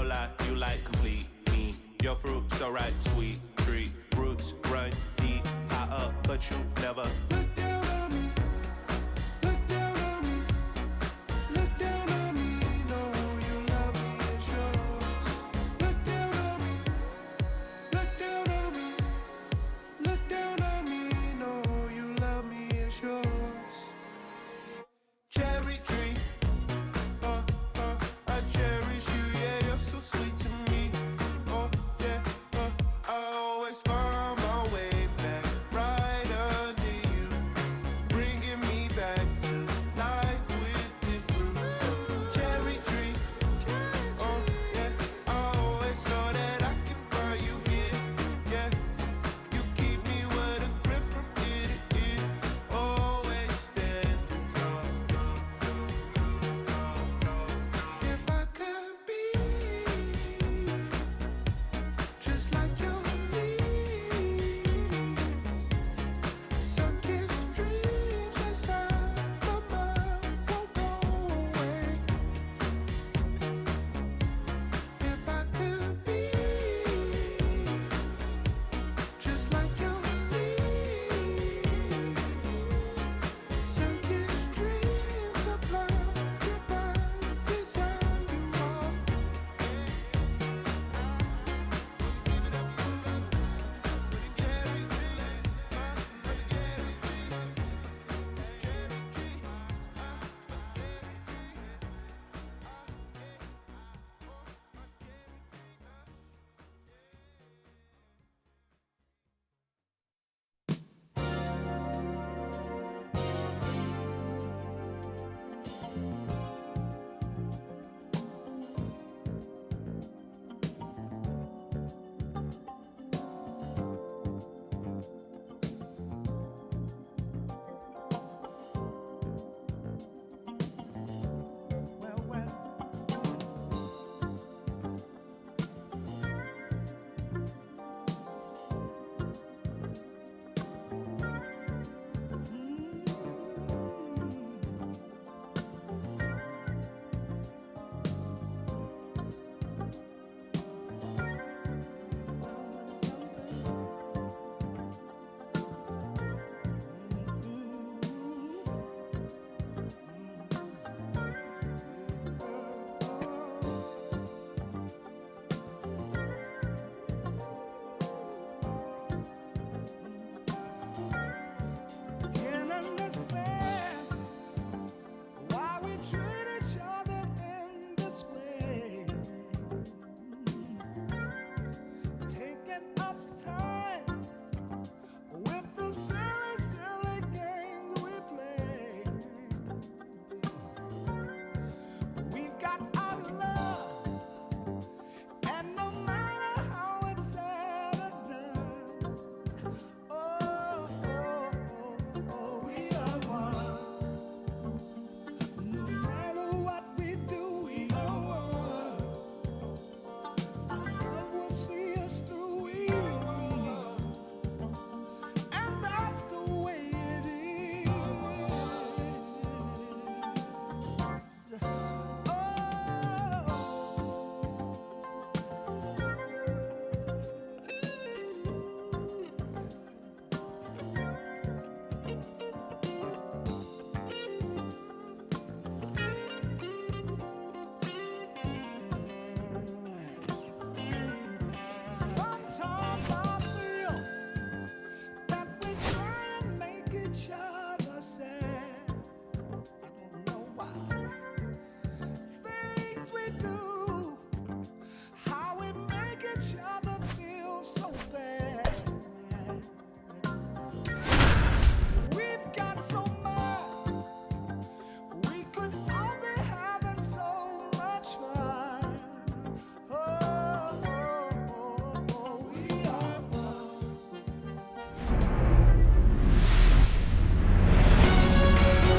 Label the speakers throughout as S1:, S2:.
S1: lie, you like complete me. Your fruit so right, sweet tree. Roots run deep, high up, but you never look down on me. Look down on me. Look down on me. No, you love me, it's yours. Look down on me. Look down on me. Look down on me. No, you love me, it's yours. Cherry tree. I cherish you, yeah, you're so sweet to me. Oh, yeah, I always find my way back right under you, bringing me back to life with the fruit. Cherry tree, oh, yeah, I always know that I can find you here, yeah. You keep me with a grip from ear to ear, always standing tall. If I could be just like your leaves, sun-kissed dreams inside my mind won't go away. If I could be just like your leaves, sun-kissed dreams sublime, divine, design you are. Can't understand why we treat each other in this way. Taking up time with the silly, silly games we play. We've got our love, and no matter how it's said or done, we are one. No matter what we do, we are one. Our love will see us through, we are. And that's the way it is. Sometimes I feel that we try and make each other sad. I don't know why. Things we do, how we make each other feel so bad. We've got so much, we could all be having so much fun. We are one.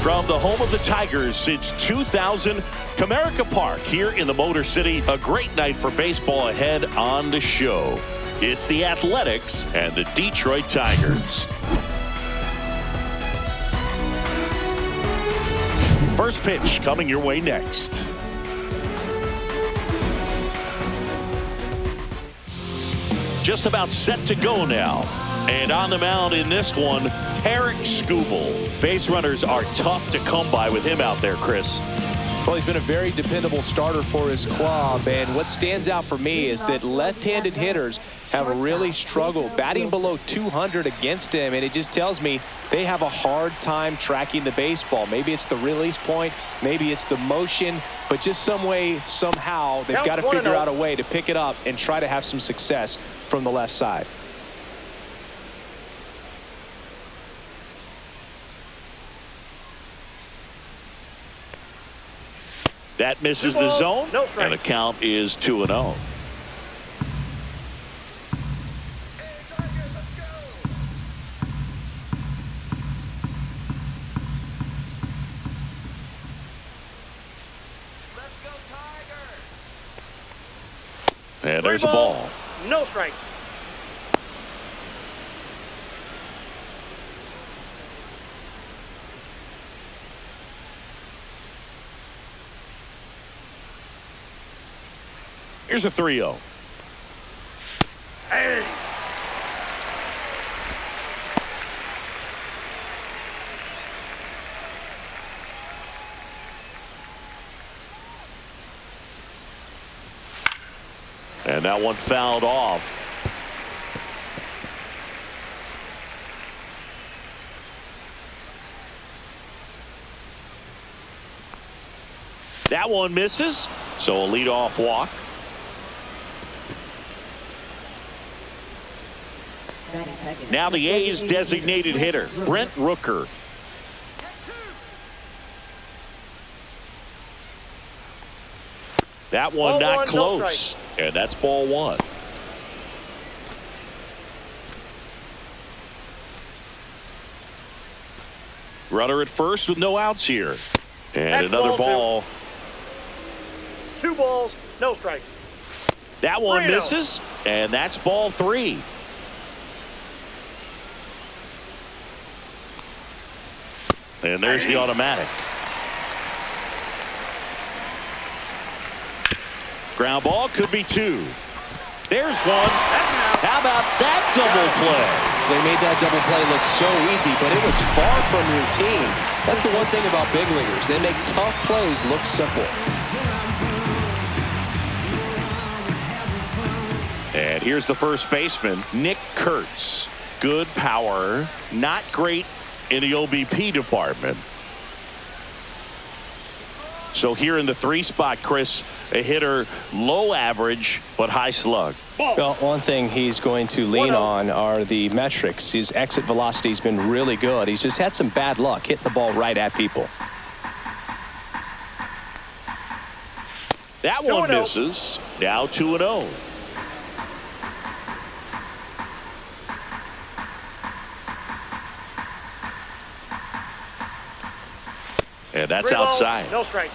S2: From the home of the Tigers since 2000, Comerica Park here in the Motor City. A great night for baseball ahead on the show. It's the Athletics and the Detroit Tigers. First pitch coming your way next. just about set to go now. And on the mound in this one, Tarik Skubal. Base runners are tough to come by with him out there, Chris.
S3: Well, he's been a very dependable starter for his club, and what stands out for me is that left-handed hitters have really struggled batting below 200 against him, and it just tells me they have a hard time tracking the baseball. Maybe it's the release point, maybe it's the motion, but just some way, somehow, they've got to figure out a way to pick it up and try to have some success from the left side.
S2: That misses the zone, and the count is 2-0. And there's a ball.
S4: No strike.
S2: Here's a 3-0.
S4: Hey.
S2: And that one fouled off. That one misses, so a leadoff walk. Now the A's designated hitter, Brent Rooker. That one not close, and that's ball one. Runner at first with no outs here. And another ball.
S4: 2 balls, no strikes.
S2: That one misses, and that's ball 3. And there's the automatic. Ground ball, could be 2. There's one. How about that double play?
S3: They made that double play look so easy, but it was far from routine. That's the one thing about big leaguers. They make tough plays look simple.
S2: And here's the first baseman, Nick Kurtz. Good power, not great in the OBP department. So here in the 3 spot, Chris, a hitter low average but high slug.
S3: Well, one thing he's going to lean on are the metrics. His exit velocity has been really good. He's just had some bad luck hitting the ball right at people.
S2: That one misses. Now 2-0. And that's outside.
S4: No strike.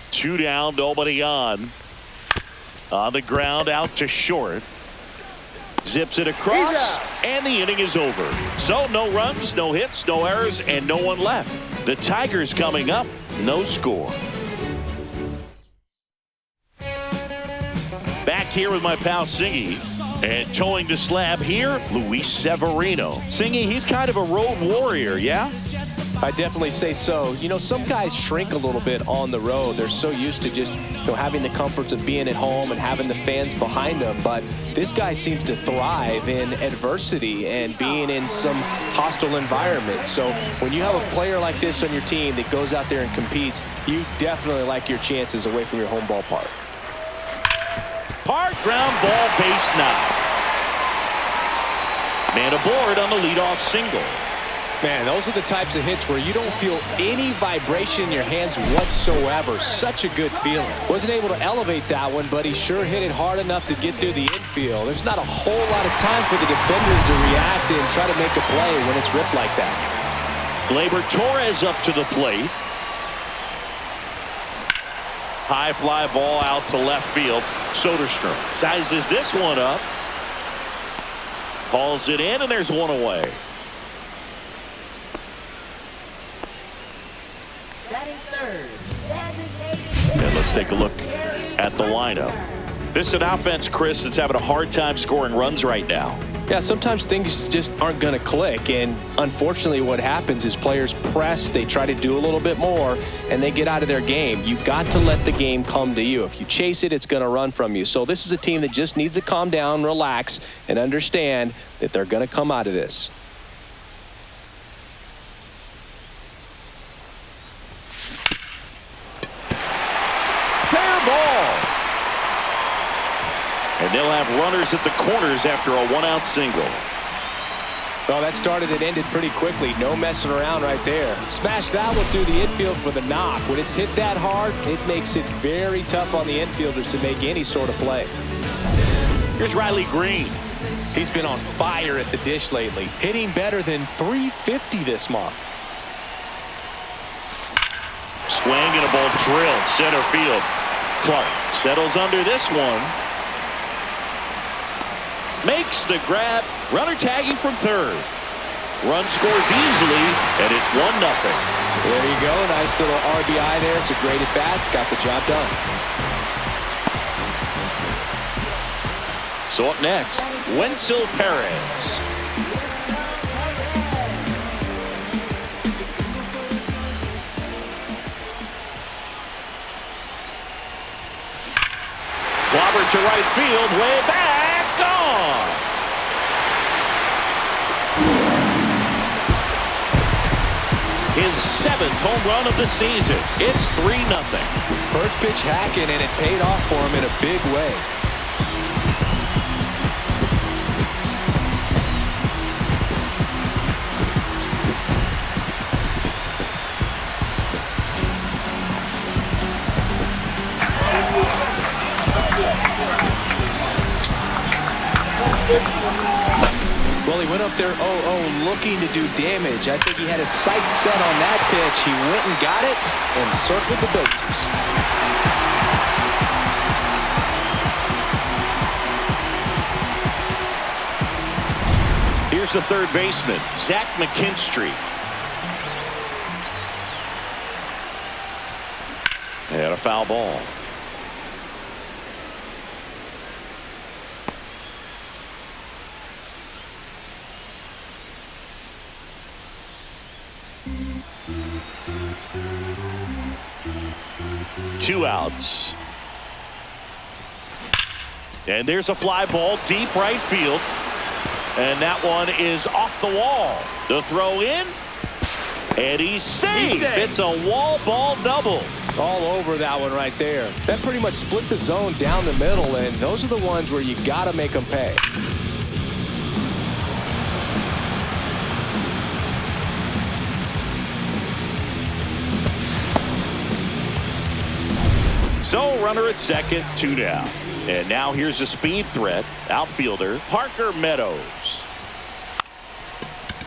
S2: Two down, nobody on. On the ground, out to short. Zips it across, and the inning is over. So no runs, no hits, no errors, and no one left. The Tigers coming up, no score. Back here with my pal Singy, and towing the slab here, Luis Severino. Singy, he's kind of a road warrior, yeah?
S3: I definitely say so. You know, some guys shrink a little bit on the road. They're so used to just, having the comforts of being at home and having the fans behind them. But this guy seems to thrive in adversity and being in some hostile environment. So when you have a player like this on your team that goes out there and competes, you definitely like your chances away from your home ballpark.
S2: Hard ground ball, base knock. Man aboard on the leadoff single.
S3: Man, those are the types of hits where you don't feel any vibration in your hands whatsoever. Such a good feeling. Wasn't able to elevate that one, but he sure hit it hard enough to get through the infield. There's not a whole lot of time for the defenders to react and try to make a play when it's ripped like that.
S2: Gleyber Torres up to the plate. High fly ball out to left field. Soderstrom sizes this one up. Calls it in, and there's one away. And let's take a look at the lineup. This is an offense, Chris, that's having a hard time scoring runs right now.
S3: Yeah, sometimes things just aren't going to click, and unfortunately what happens is players press, they try to do a little bit more, and they get out of their game. You've got to let the game come to you. If you chase it, it's going to run from you. So this is a team that just needs to calm down, relax, and understand that they're going to come out of this.
S2: Fair ball. And they'll have runners at the corners after a one-out single.
S3: Well, that started and ended pretty quickly. No messing around right there. Smash that one through the infield for the knock. When it's hit that hard, it makes it very tough on the infielders to make any sort of play.
S2: Here's Riley Green.
S3: He's been on fire at the dish lately, hitting better than .350 this month.
S2: Swing and a ball drilled center field. Clark settles under this one. Makes the grab. Runner tagging from third. Run scores easily, and it's 1-0.
S3: There you go. Nice little RBI there. It's a great at bat. Got the job done.
S2: So up next, Wenzel Perez. Clobbered to right field, way back, gone. His 7th home run of the season. It's 3-0.
S3: First pitch hacking, and it paid off for him in a big way. Well, he went up there 0-0 looking to do damage. I think he had his sights set on that pitch. He went and got it and circled the bases.
S2: Here's the third baseman, Zach McKinstry. And a foul ball. Two outs. And there's a fly ball deep right field. And that one is off the wall. The throw in. And he's safe. It's a wall ball double.
S3: All over that one right there. That pretty much split the zone down the middle, and those are the ones where you got to make them pay.
S2: So runner at second, 2 down. And now here's a speed threat. Outfielder Parker Meadows.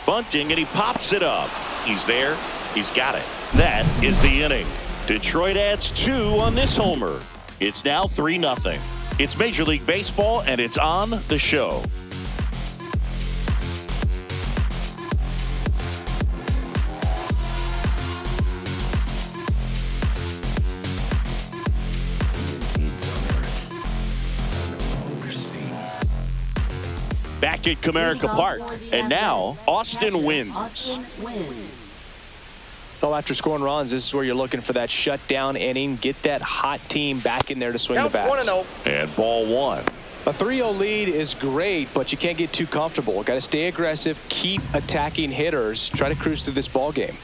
S2: Bunting, and he pops it up. He's there. He's got it. That is the inning. Detroit adds 2 on this homer. It's now 3-0. It's Major League Baseball, and it's on the show. Back at Comerica Park, and now Austin wins.
S3: Well, after scoring runs, this is where you're looking for that shutdown inning. Get that hot team back in there to swing the bats.
S4: 1-0.
S2: And ball 1.
S3: A 3-0 lead is great, but you can't get too comfortable. Got to stay aggressive, keep attacking hitters, try to cruise through this ball game.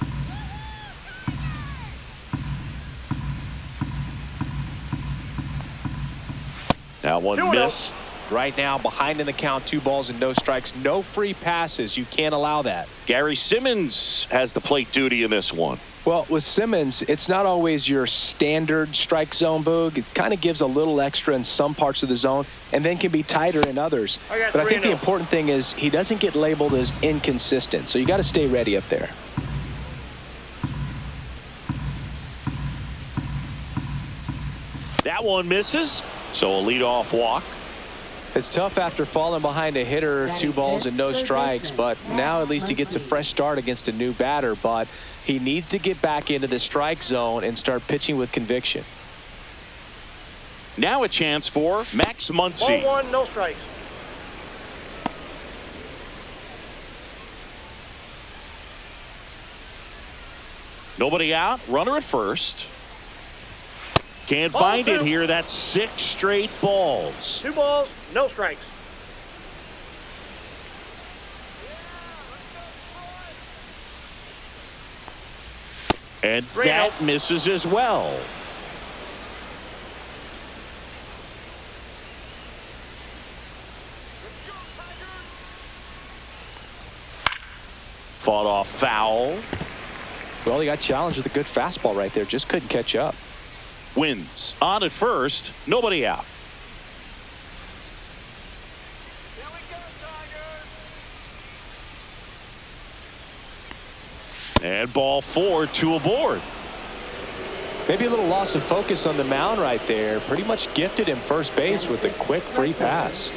S2: That one
S4: 2-0.
S2: missed.
S3: Right now, behind in the count, 2 balls and no strikes, no free passes. You can't allow that.
S2: Gary Simmons has the plate duty in this one.
S3: Well, with Simmons, it's not always your standard strike zone, Boog. It kind of gives a little extra in some parts of the zone and then can be tighter in others. But I think the important thing is he doesn't get labeled as inconsistent, so you got to stay ready up there.
S2: That one misses, so a leadoff walk.
S3: It's tough after falling behind a hitter, 2 balls and no strikes, but now at least he gets a fresh start against a new batter. But he needs to get back into the strike zone and start pitching with conviction.
S2: Now a chance for Max Muncy.
S4: Ball 1, no strikes.
S2: Nobody out, runner at first. Can't
S4: Ball
S2: find
S4: 2.
S2: it here. That's 6 straight balls.
S4: 2 balls, no strikes.
S2: And
S4: 3
S2: that
S4: out.
S2: misses as well. Fought off foul.
S3: Well, he got challenged with a good fastball right there. Just couldn't catch up.
S2: Wins. On at first. Nobody out. And ball 4, 2 aboard.
S3: Maybe a little loss of focus on the mound right there. Pretty much gifted him first base with a quick free pass.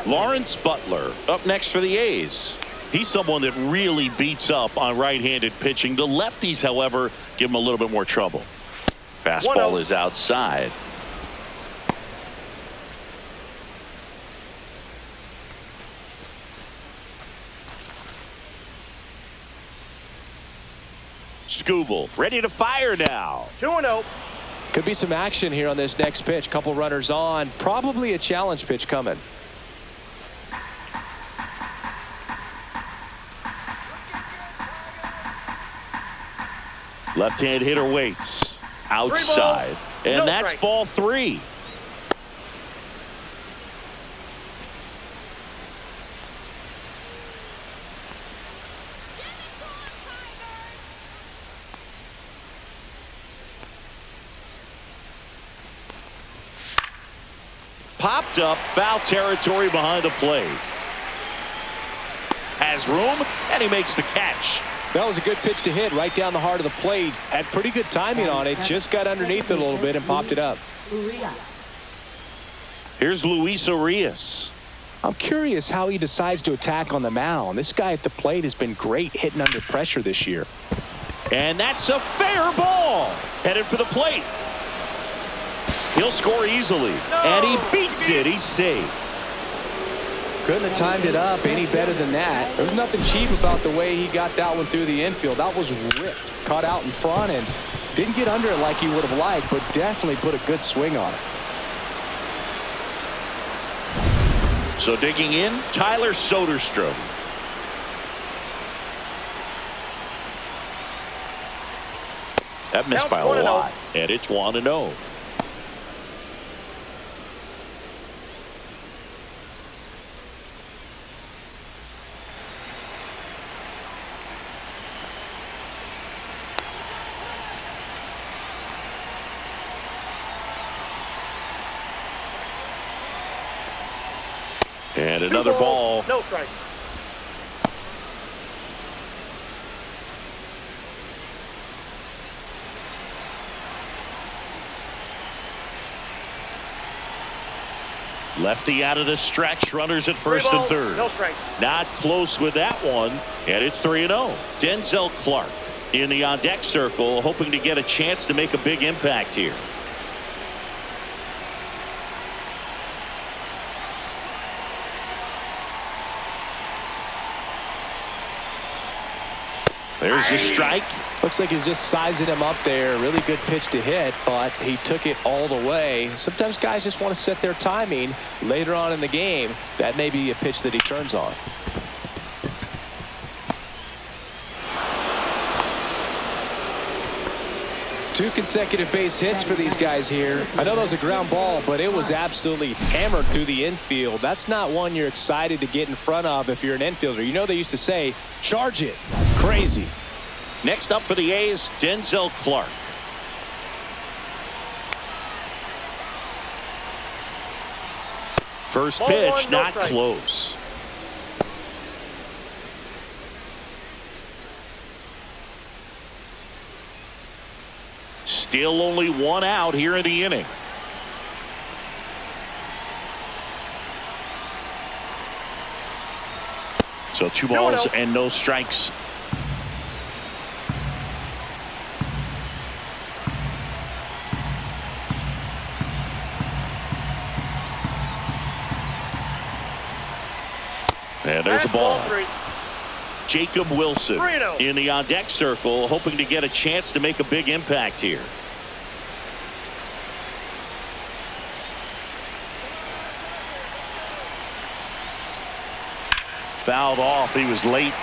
S2: Lawrence Butler up next for the A's. He's someone that really beats up on right-handed pitching. The lefties, however, give him a little bit more trouble. Fastball is outside. Skubal ready to fire now.
S4: 2-0.
S3: Could be some action here on this next pitch. Couple runners on. Probably a challenge pitch coming.
S2: Left-hand hitter waits outside, and
S4: no
S2: that's
S4: strike.
S2: ball 3. Popped up, foul territory behind the plate. Has room, and he makes the catch.
S3: That was a good pitch to hit right down the heart of the plate. Had pretty good timing on it. Just got underneath it a little bit and popped it up.
S2: Here's Luis Urias.
S3: I'm curious how he decides to attack on the mound. This guy at the plate has been great hitting under pressure this year.
S2: And that's a fair ball. Headed for the plate. He'll score easily. And he beats it. He's safe.
S3: Couldn't have timed it up any better than that. There was nothing cheap about the way he got that one through the infield. That was ripped. Caught out in front and didn't get under it like he would have liked, but definitely put a good swing on it.
S2: So digging in, Tyler Soderstrom. That missed by a lot. And it's 1-0. And another ball.
S4: No strike.
S2: Lefty out of the stretch. Runners at first and third.
S4: No strike.
S2: Not close with that one. And it's 3-0. Denzel Clark in the on-deck circle, hoping to get a chance to make a big impact here. There's the strike.
S3: Looks like he's just sizing him up there. Really good pitch to hit, but he took it all the way. Sometimes guys just want to set their timing later on in the game. That may be a pitch that he turns on. Two consecutive base hits for these guys here. I know that was a ground ball, but it was absolutely hammered through the infield. That's not one you're excited to get in front of if you're an infielder. You know they used to say, charge it. Crazy.
S2: Next up for the A's, Denzel Clark. First pitch, not close. Still only one out here in the inning. So 2 balls and no strikes. And there's a ball. Jacob Wilson
S4: Severino
S2: in the on-deck circle, hoping to get a chance to make a big impact here. Fouled off. He was late.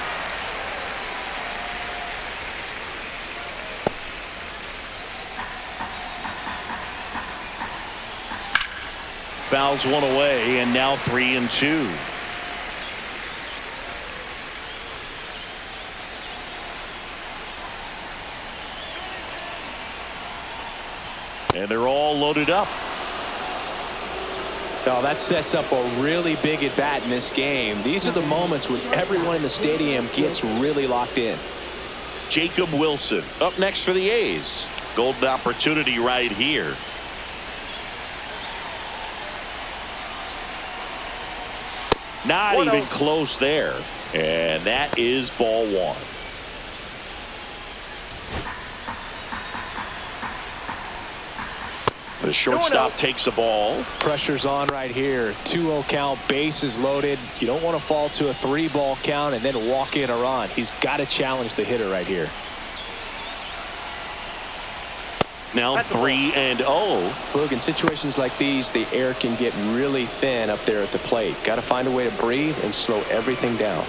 S2: Fouls one away, and now 3-2. And they're all loaded up.
S3: Oh, that sets up a really big at-bat in this game. These are the moments when everyone in the stadium gets really locked in.
S2: Jacob Wilson up next for the A's. Golden opportunity right here. Not even close there. And that is ball 1. The shortstop takes the ball.
S3: Pressure's on right here. 2-0 count, bases loaded. You don't want to fall to a 3-ball count and then walk in a run. He's got to challenge the hitter right here.
S2: Now 3-0.
S3: Look, in situations like these, the air can get really thin up there at the plate. Got to find a way to breathe and slow everything down.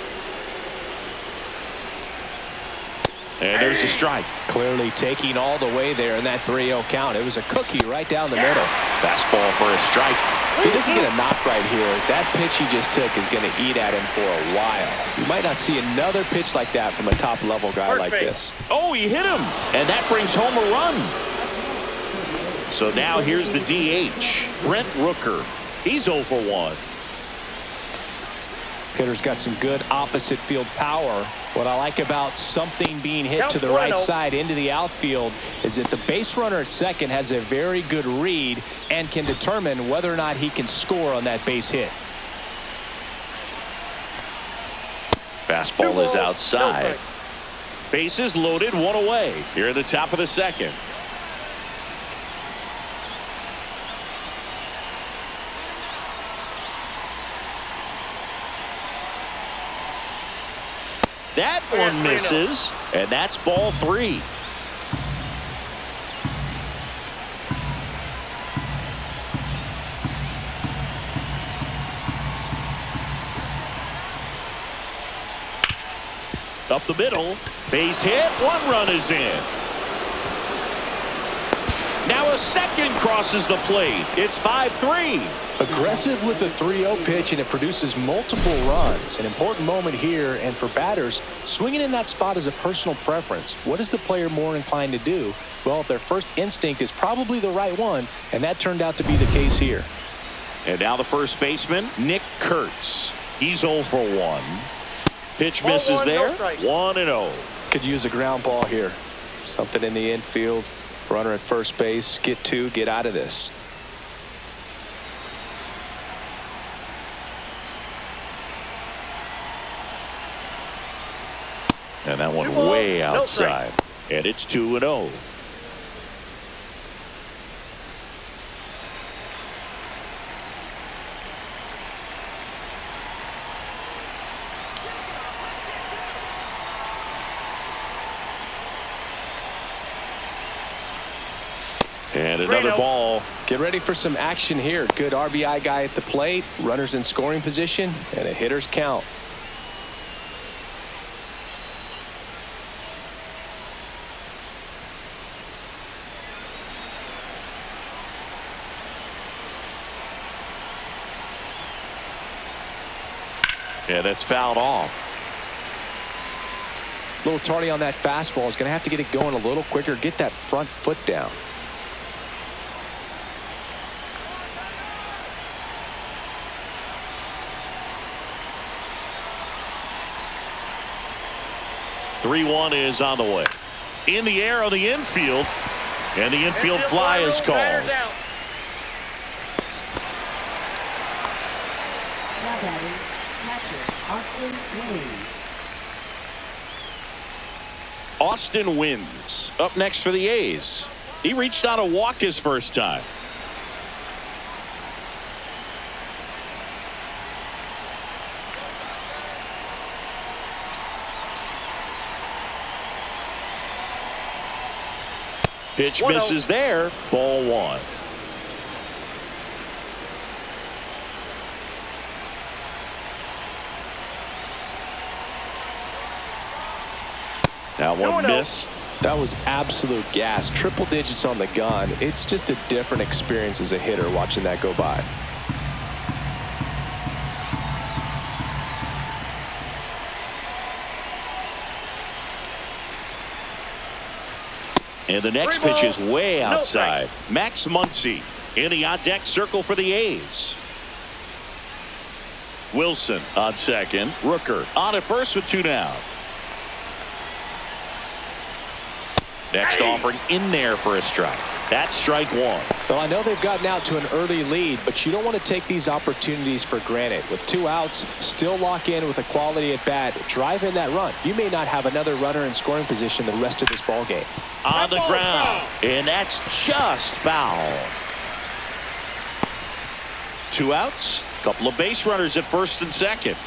S2: And there's a strike.
S3: Clearly taking all the way there in that 3-0 count. It was a cookie right down the middle.
S2: Fastball for a strike.
S3: He doesn't get a knock right here. That pitch he just took is going to eat at him for a while. You might not see another pitch like that from a top-level guy like this.
S2: Oh, he hit him. And that brings home a run. So now here's the DH, Brent Rooker. He's 0 for 1.
S3: Hitter's got some good opposite field power. What I like about something being hit to the right side into the outfield is that the base runner at second has a very good read and can determine whether or not he can score on that base hit.
S2: Fastball is outside. Bases loaded, 1 away here at the top of the second. That one misses, and that's ball 3. Up the middle, base hit, 1 run is in. Now a second crosses the plate. It's 5-3.
S3: Aggressive with the 3-0 pitch, and it produces multiple runs. An important moment here, and for batters, swinging in that spot is a personal preference. What is the player more inclined to do? Well, their first instinct is probably the right one, and that turned out to be the case here.
S2: And now the first baseman, Nick Kurtz. He's 0 for 1. Pitch misses there, 1-0.
S3: Could use a ground ball here. Something in the infield. Runner at first base. Get 2, get out of this.
S2: And that one way outside. And it's 2-0. And another ball.
S3: Get ready for some action here. Good RBI guy at the plate. Runners in scoring position. And a hitter's count.
S2: Yeah, that's fouled off.
S3: A little tardy on that fastball. Is going to have to get it going a little quicker. Get that front foot down.
S2: Three-1 is on the way. In the air on the infield. And the infield fly is called. Austin wins. Up next for the A's. He reached on a walk his first time. Pitch misses there. Ball one. That one missed.
S3: That was absolute gas. Triple digits on the gun. It's just a different experience as a hitter watching that go by.
S2: And the next pitch is way outside. Max Muncy in the on-deck circle for the A's. Wilson on second. Rooker on at first with two down. Next offering in there for a strike. That's strike one.
S3: Well, I know they've gotten out to an early lead, but you don't want to take these opportunities for granted. With two outs, still lock in with a quality at bat. Drive in that run. You may not have another runner in scoring position the rest of this ball game.
S2: On the ground, and that's just foul. Two outs, couple of base runners at first and second.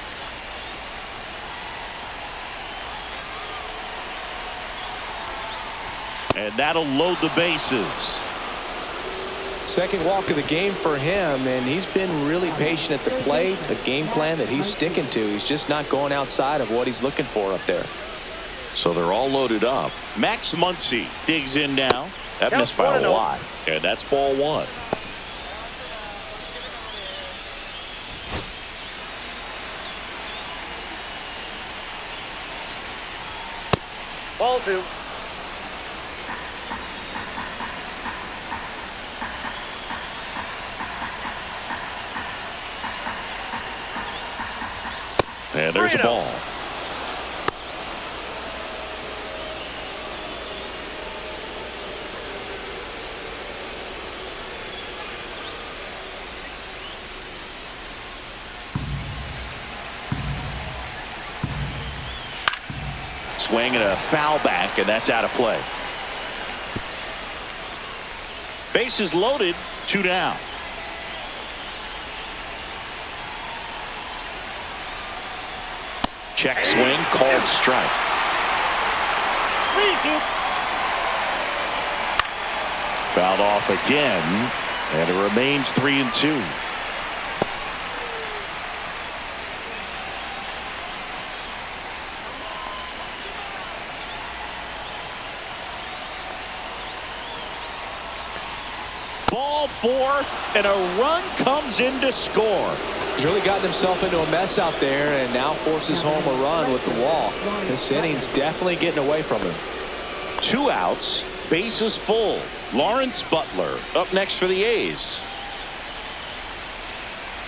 S2: And that'll load the bases.
S3: Second walk of the game for him, and he's been really patient at the plate. The game plan that he's sticking to, he's just not going outside of what he's looking for up there.
S2: So they're all loaded up. Max Muncy digs in now. That missed by a lot. And that's ball one.
S4: Ball two.
S2: And there's a ball. Swing and a foul back, and that's out of play. Bases loaded, two down. Check swing, called strike. Fouled off again, and it remains 3-2. Ball four, and a run comes in to score.
S3: He's really gotten himself into a mess out there and now forces home a run with the wall. This inning's definitely getting away from him.
S2: Two outs, bases full. Lawrence Butler up next for the A's.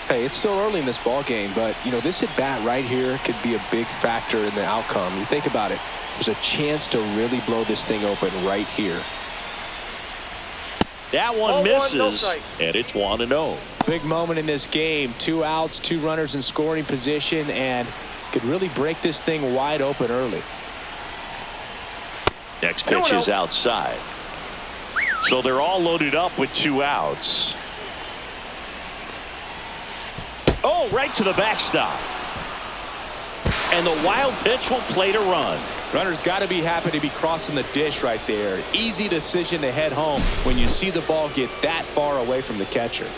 S3: Hey, it's still early in this ball game, but you know, this at bat right here could be a big factor in the outcome. You think about it, there's a chance to really blow this thing open right here.
S2: That one misses, and it's 1-0.
S3: Big moment in this game. Two outs, two runners in scoring position, and could really break this thing wide open early.
S2: Next pitch is outside. So they're all loaded up with two outs. Oh, right to the backstop. And the wild pitch will play to run.
S3: Runner's got to be happy to be crossing the dish right there. Easy decision to head home when you see the ball get that far away from the catcher.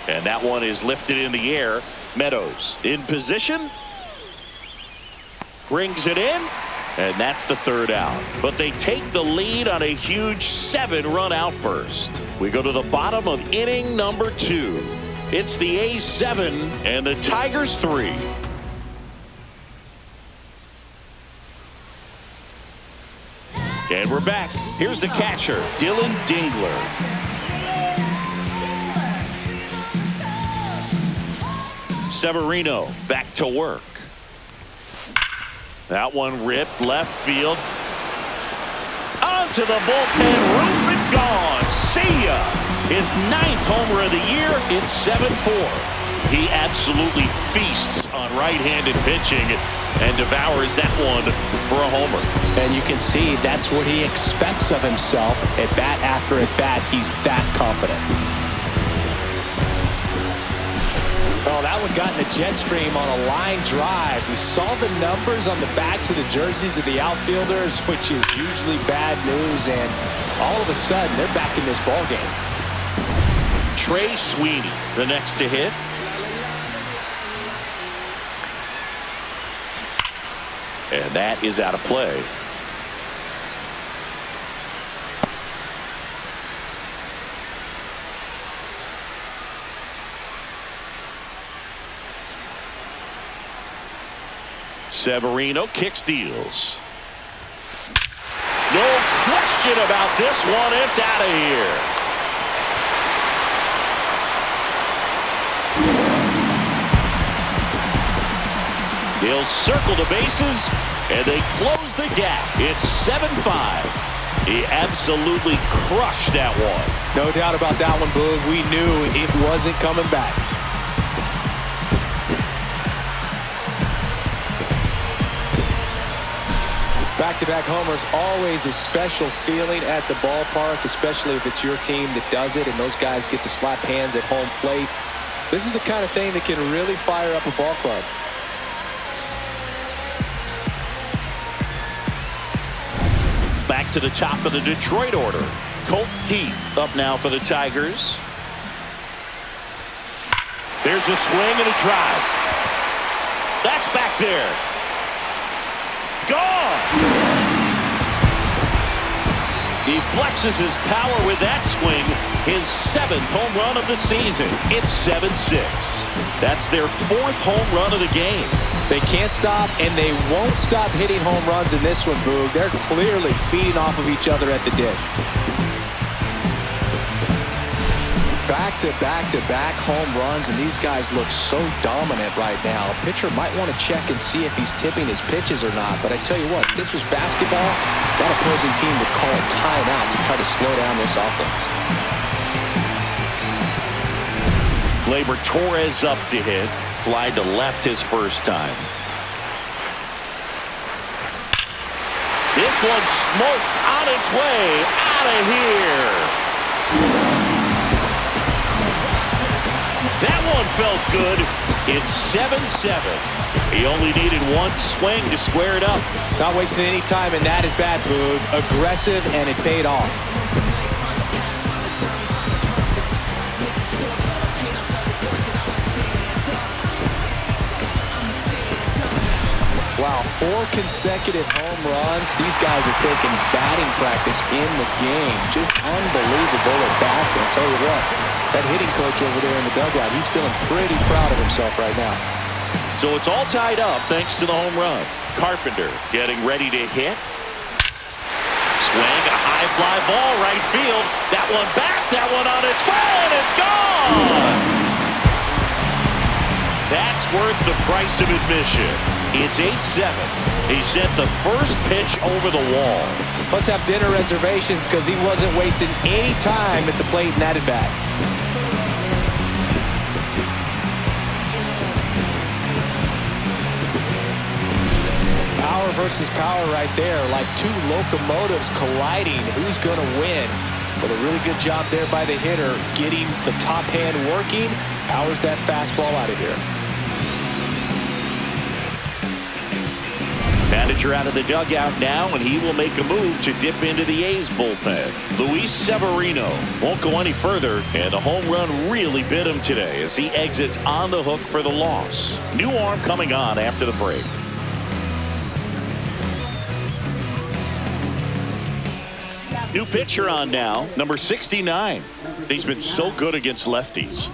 S2: And that one is lifted in the air. Meadows in position. Brings it in. And that's the third out. But they take the lead on a huge 7-run outburst. We go to the bottom of inning number 2. It's the A's 7 and the Tigers 3. And we're back. Here's the catcher, Dylan Dingler. Severino back to work. That one ripped left field. Onto the bullpen, roof and gone. See ya. His 9th homer of the year. It's 7-4. He absolutely feasts on right-handed pitching and devours that one for a homer.
S3: And you can see that's what he expects of himself. At bat after at bat, he's that confident. Oh, that one got in a jet stream on a line drive. We saw the numbers on the backs of the jerseys of the outfielders, which is usually bad news, and all of a sudden they're back in this ball game.
S2: Trey Sweeney, the next to hit. And that is out of play. Severino kicks, deals. No question about this one. It's out of here. He'll circle the bases, and they close the gap. It's 7-5. He absolutely crushed that one.
S3: No doubt about that one, Boog. We knew it wasn't coming back. Back-to-back homers, always a special feeling at the ballpark, especially if it's your team that does it and those guys get to slap hands at home plate. This is the kind of thing that can really fire up a ball club.
S2: Back to the top of the Detroit order. Colt Heath up now for the Tigers. There's a swing and a drive. That's back there. Gone. He flexes his power with that swing. His 7th home run of the season. It's 7-6. That's their 4th home run of the game.
S3: They can't stop, and they won't stop hitting home runs in this one, Boog. They're clearly feeding off of each other at the dish. Back-to-back-to-back home runs, and these guys look so dominant right now. A pitcher might want to check and see if he's tipping his pitches or not. But I tell you what, if this was basketball, that opposing team would call a timeout to try to slow down this offense.
S2: Gleyber Torres up to hit. Fly to left his first time. This one smoked on its way out of here. That one felt good. It's 7-7. He only needed one swing to square it up.
S3: Not wasting any time in that at bat, Boog. Aggressive, and it paid off. Wow, 4 consecutive home runs. These guys are taking batting practice in the game. Just unbelievable at bats. And I'll tell you what, that hitting coach over there in the dugout, he's feeling pretty proud of himself right now.
S2: So it's all tied up thanks to the home run. Carpenter getting ready to hit. Swing, a high fly ball, right field. That one back, that one on its way, and it's gone! That's worth the price of admission. It's 8-7. He sent the first pitch over the wall.
S3: Must have dinner reservations because he wasn't wasting any time at the plate in that at bat. Power versus power right there, like 2 locomotives colliding. Who's going to win? Well, a really good job there by the hitter, getting the top hand working. Powers that fastball out of here.
S2: Manager out of the dugout now, and he will make a move to dip into the A's bullpen. Luis Severino won't go any further, and the home run really bit him today as he exits on the hook for the loss. New arm coming on after the break. New pitcher on now, number 69. He's been so good against lefties.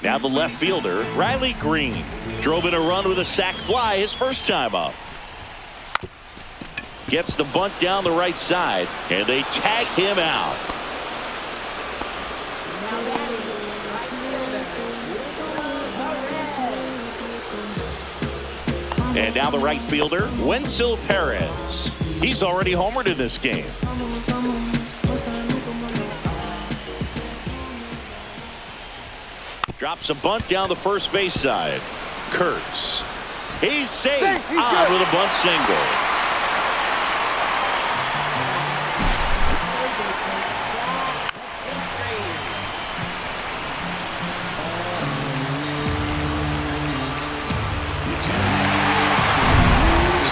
S2: Now the left fielder, Riley Green, drove in a run with a sac fly his first time up. Gets the bunt down the right side, and they tag him out. And now the right fielder, Wenzel Perez. He's already homered in this game. Drops a bunt down the first base side. Kurtz. He's safe. On with a bunt single.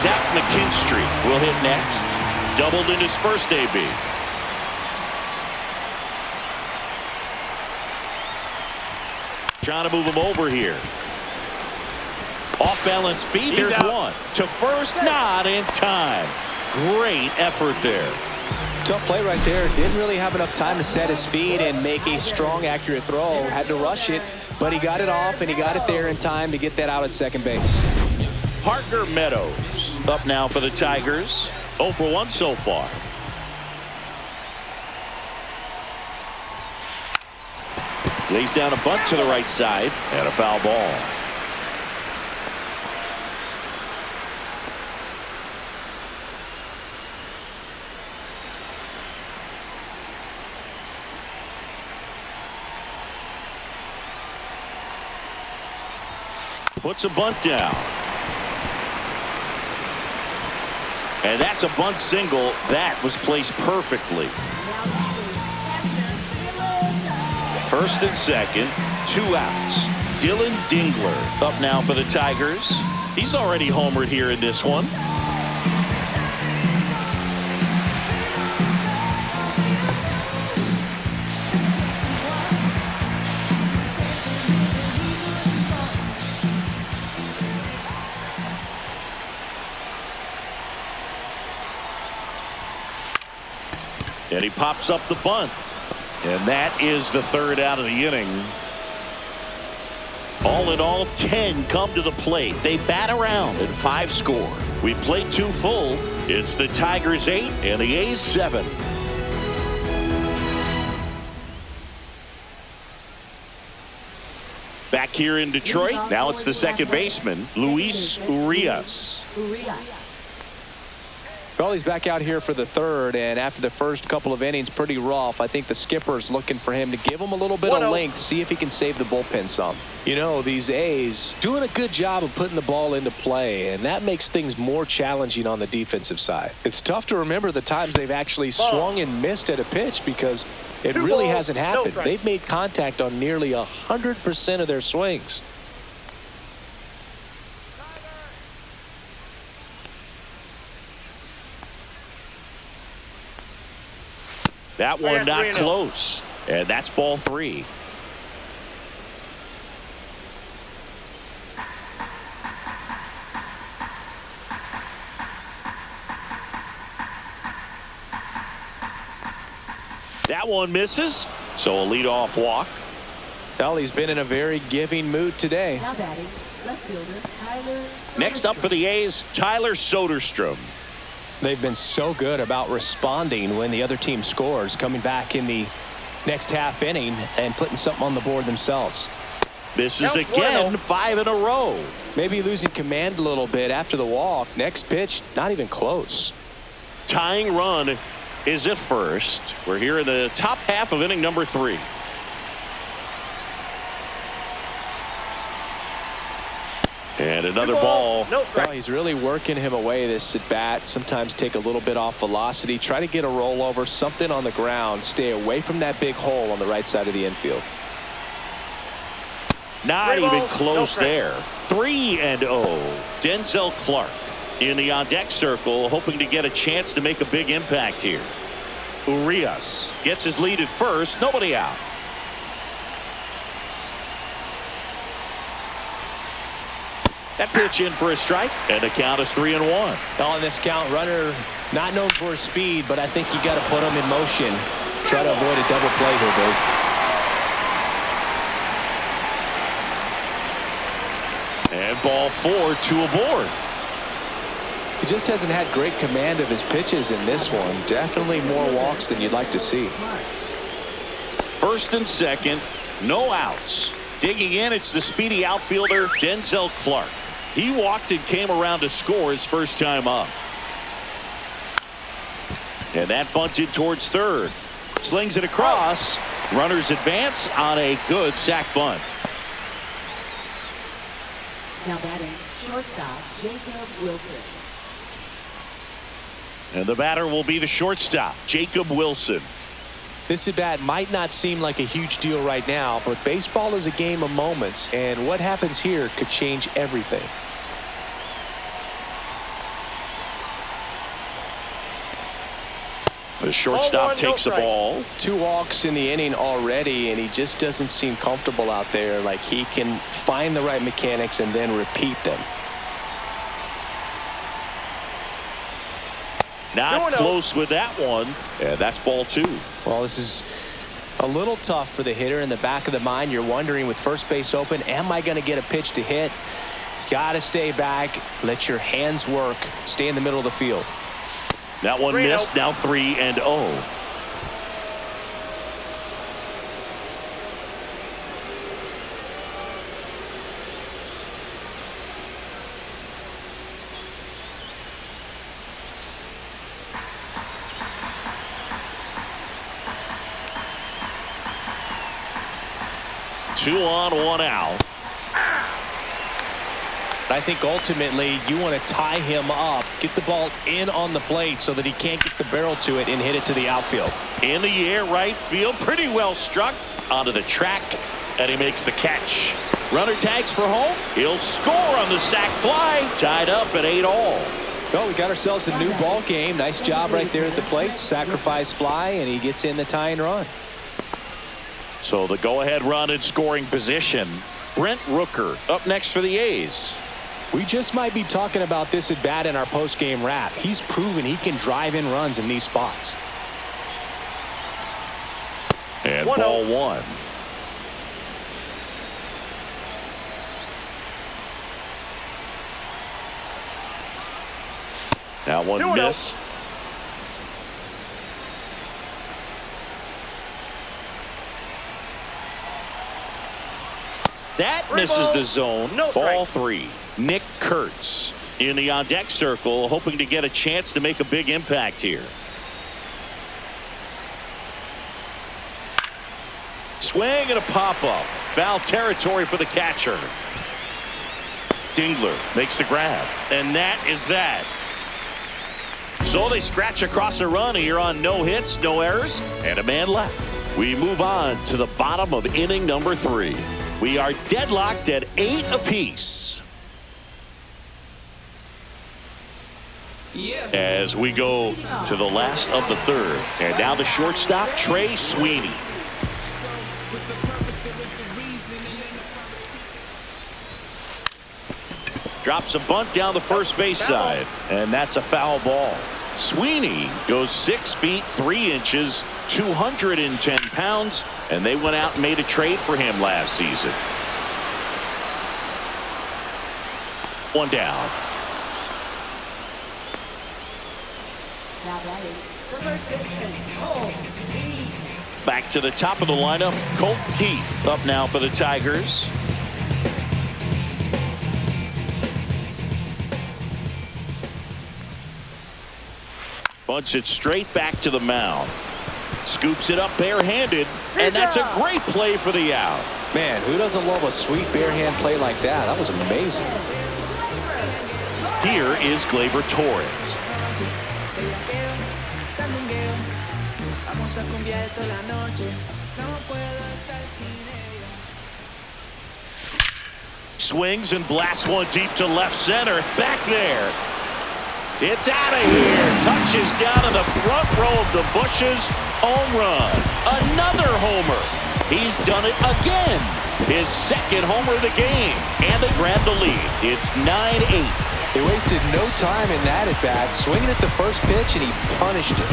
S2: Zach McKinstry will hit next. Doubled in his first AB. Trying to move him over here. Off balance feet. There's one. To first, not in time. Great effort there.
S3: Tough play right there. Didn't really have enough time to set his feet and make a strong, accurate throw. Had to rush it, but he got it off, and he got it there in time to get that out at second base.
S2: Parker Meadows up now for the Tigers. 0 for 1 so far. Lays down a bunt to the right side and a foul ball. Puts a bunt down. And that's a bunt single. That was placed perfectly. First and second, 2 outs. Dylan Dingler up now for the Tigers. He's already homered here in this one. And he pops up the bunt. And that is the 3rd out of the inning. All in all, 10 come to the plate. They bat around and 5 score. We played 2 full. It's the Tigers 8 and the A's 7. Back here in Detroit, now it's the second baseman, Luis Urias.
S3: Well, he's back out here for the 3rd, and after the first couple of innings, pretty rough. I think the skipper's looking for him to give him a little bit of length, see if he can save the bullpen some. You know, these A's doing a good job of putting the ball into play, and that makes things more challenging on the defensive side. It's tough to remember the times they've actually swung and missed at a pitch because it really hasn't happened. They've made contact on nearly 100% of their swings.
S2: That one not close. And that's ball 3. That one misses. So a leadoff walk.
S3: Well, he's been in a very giving mood today.
S5: Now batting, left fielder Tyler Soderstrom.
S2: Next up for the A's, Tyler Soderstrom.
S3: They've been so good about responding when the other team scores, coming back in the next half inning and putting something on the board themselves.
S2: This is again 5 in a row.
S3: Maybe losing command a little bit after the walk. Next pitch, not even close.
S2: Tying run is at first. We're here in the top half of inning number 3. And another ball.
S3: Well, he's really working him away this at bat. Sometimes take a little bit off velocity. Try to get a rollover, something on the ground. Stay away from that big hole on the right side of the infield.
S2: Not even close there. 3-0. Denzel Clark in the on-deck circle, hoping to get a chance to make a big impact here. Urias gets his lead at first. Nobody out. That pitch in for a strike, and the count is 3-1.
S3: On this count, runner not known for his speed, but I think you got to put him in motion. Try to avoid a double play here, Dave.
S2: And ball 4, 2 aboard.
S3: He just hasn't had great command of his pitches in this one. Definitely more walks than you'd like to see.
S2: First and second, no outs. Digging in, it's the speedy outfielder Denzel Clark. He walked and came around to score his first time up. And that bunted towards third. Slings it across. Runners advance on a good sac bunt.
S5: Now batting, shortstop, Jacob Wilson.
S2: And the batter will be the shortstop, Jacob Wilson.
S3: This at bat might not seem like a huge deal right now, but baseball is a game of moments, and what happens here could change everything.
S2: The shortstop takes the ball.
S3: 2 walks in the inning already, and he just doesn't seem comfortable out there. Like he can find the right mechanics and then repeat them.
S2: Not close with that one. And that's ball 2.
S3: Well, this is a little tough for the hitter. In the back of the mind, you're wondering with first base open, am I going to get a pitch to hit? Got to stay back. Let your hands work. Stay in the middle of the field.
S2: That one missed. Now 3-0. Two on, 1 out.
S3: I think ultimately you want to tie him up, get the ball in on the plate so that he can't get the barrel to it and hit it to the outfield.
S2: In the air, right field, pretty well struck onto the track, and he makes the catch. Runner tags for home. He'll score on the sac fly. Tied up at 8-all.
S3: Well, we got ourselves a new ball game. Nice job right there at the plate. Sacrifice fly, and he gets in the tying run.
S2: So the go-ahead run in scoring position. Brent Rooker up next for the A's.
S3: We just might be talking about this at bat in our post-game wrap. He's proven he can drive in runs in these spots.
S2: And ball 1. That one missed. That misses the zone. Ball 3. Nick Kurtz in the on-deck circle, hoping to get a chance to make a big impact here. Swing and a pop-up. Foul territory for the catcher. Dingler makes the grab. And that is that. So they scratch across a run here on no hits, no errors, and a man left. We move on to the bottom of inning number 3. We are deadlocked at 8 apiece. As we go to the last of the 3rd. And now the shortstop, Trey Sweeney. Drops a bunt down the first base side. And that's a foul ball. Sweeney goes 6 feet 3 inches, 210 pounds, and they went out and made a trade for him last season. 1 down.
S5: Now batting, the first baseman, Colt Keith.
S2: Back to the top of the lineup, Colt Keith up now for the Tigers. Bunts it straight back to the mound. Scoops it up barehanded, and that's a great play for the out.
S3: Man, who doesn't love a sweet barehand play like that? That was amazing.
S2: Here is Gleyber Torres. Swings and blasts one deep to left center. Back there. It's out of here. Touches down in the front row of the bushes. Home run. Another homer. He's done it again. His 2nd homer of the game. And they grab the lead. It's 9-8.
S3: He wasted no time in that at bat. Swinging at the first pitch, and he punished it.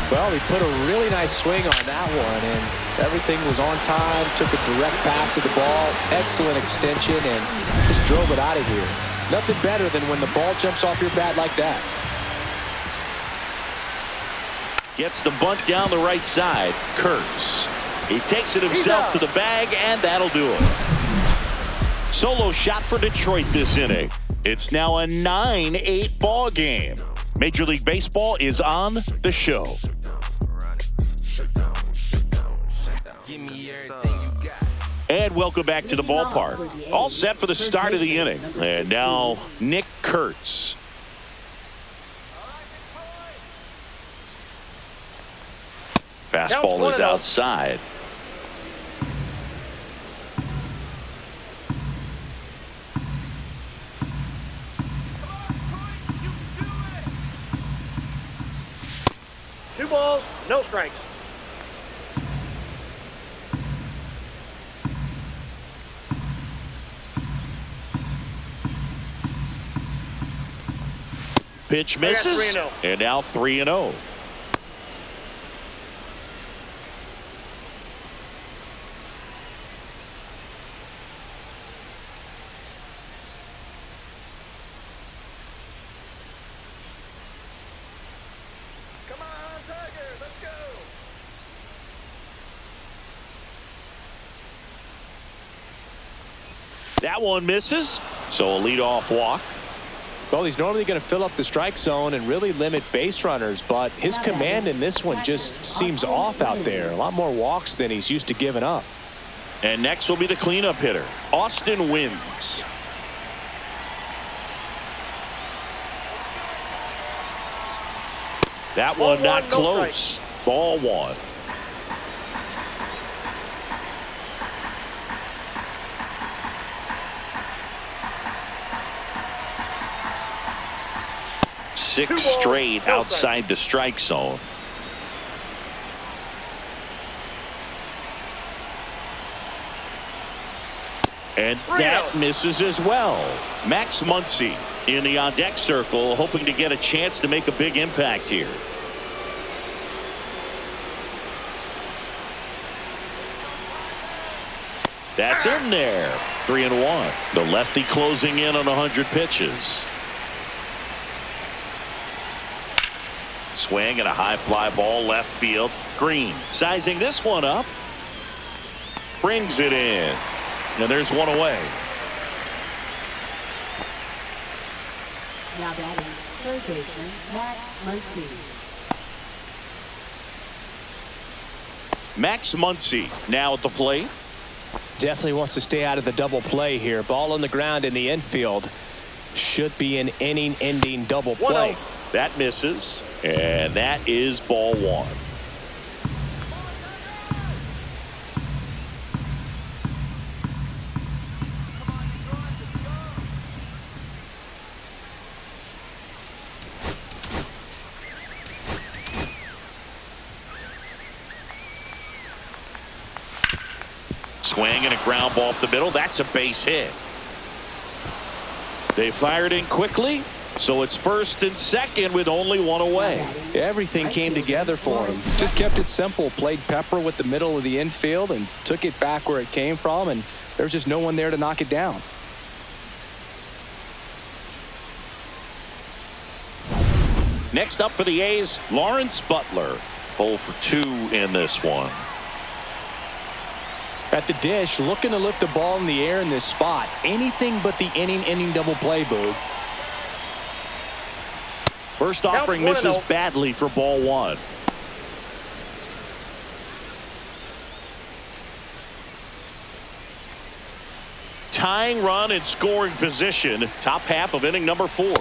S3: Well, he put a really nice swing on that one, and everything was on time, took a direct path to the ball, excellent extension, and just drove it out of here. Nothing better than when the ball jumps off your bat like that.
S2: Gets the bunt down the right side. Kurtz. He takes it himself to the bag, and that'll do it. Solo shot for Detroit this inning. It's now a 9-8 ball game. Major League Baseball is on the show. And welcome back to the ballpark. All set for the start of the inning. And now Nick Kurtz. Fastball is outside.
S4: Two balls, no strikes.
S2: Pitch misses, and now 3-0.
S4: Come on, Tiger, let's go.
S2: That one misses, so a leadoff walk.
S3: Well, he's normally going to fill up the strike zone and really limit base runners, but his command in this one just seems off out there. A lot more walks than he's used to giving up.
S2: And next will be the cleanup hitter, Austin Wins. That one not close. Ball one. Six straight outside the strike zone. And that misses as well. Max Muncy in the on-deck circle, hoping to get a chance to make a big impact here. That's in there. 3-1. The lefty closing in on 100 pitches. Swing and a high fly ball left field. Green sizing this one up. Brings it in. And there's one away.
S5: Now batting, third baseman, Max Muncy.
S2: Max Muncy now at the plate.
S3: Definitely wants to stay out of the double play here. Ball on the ground in the infield. Should be an inning-ending double play.
S2: That misses, and that is ball one. Swing and a ground ball up the middle. That's a base hit. They fired in quickly. So it's first and second with only one away.
S3: Everything came together for him. Just kept it simple. Played pepper with the middle of the infield and took it back where it came from. And there's just no one there to knock it down.
S2: Next up for the A's, Lawrence Butler. 0 for 2 in this one.
S3: At the dish, looking to lift the ball in the air in this spot. Anything but the inning double play, Boog.
S2: First offering misses badly for ball one. Tying run in scoring position. Top half of inning number 4.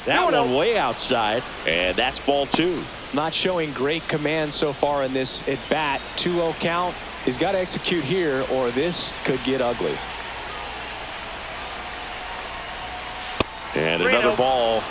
S2: That one way outside, and that's ball 2.
S3: Not showing great command so far in this at bat. 2-0 count. He's got to execute here or this could get ugly.
S2: And another ball.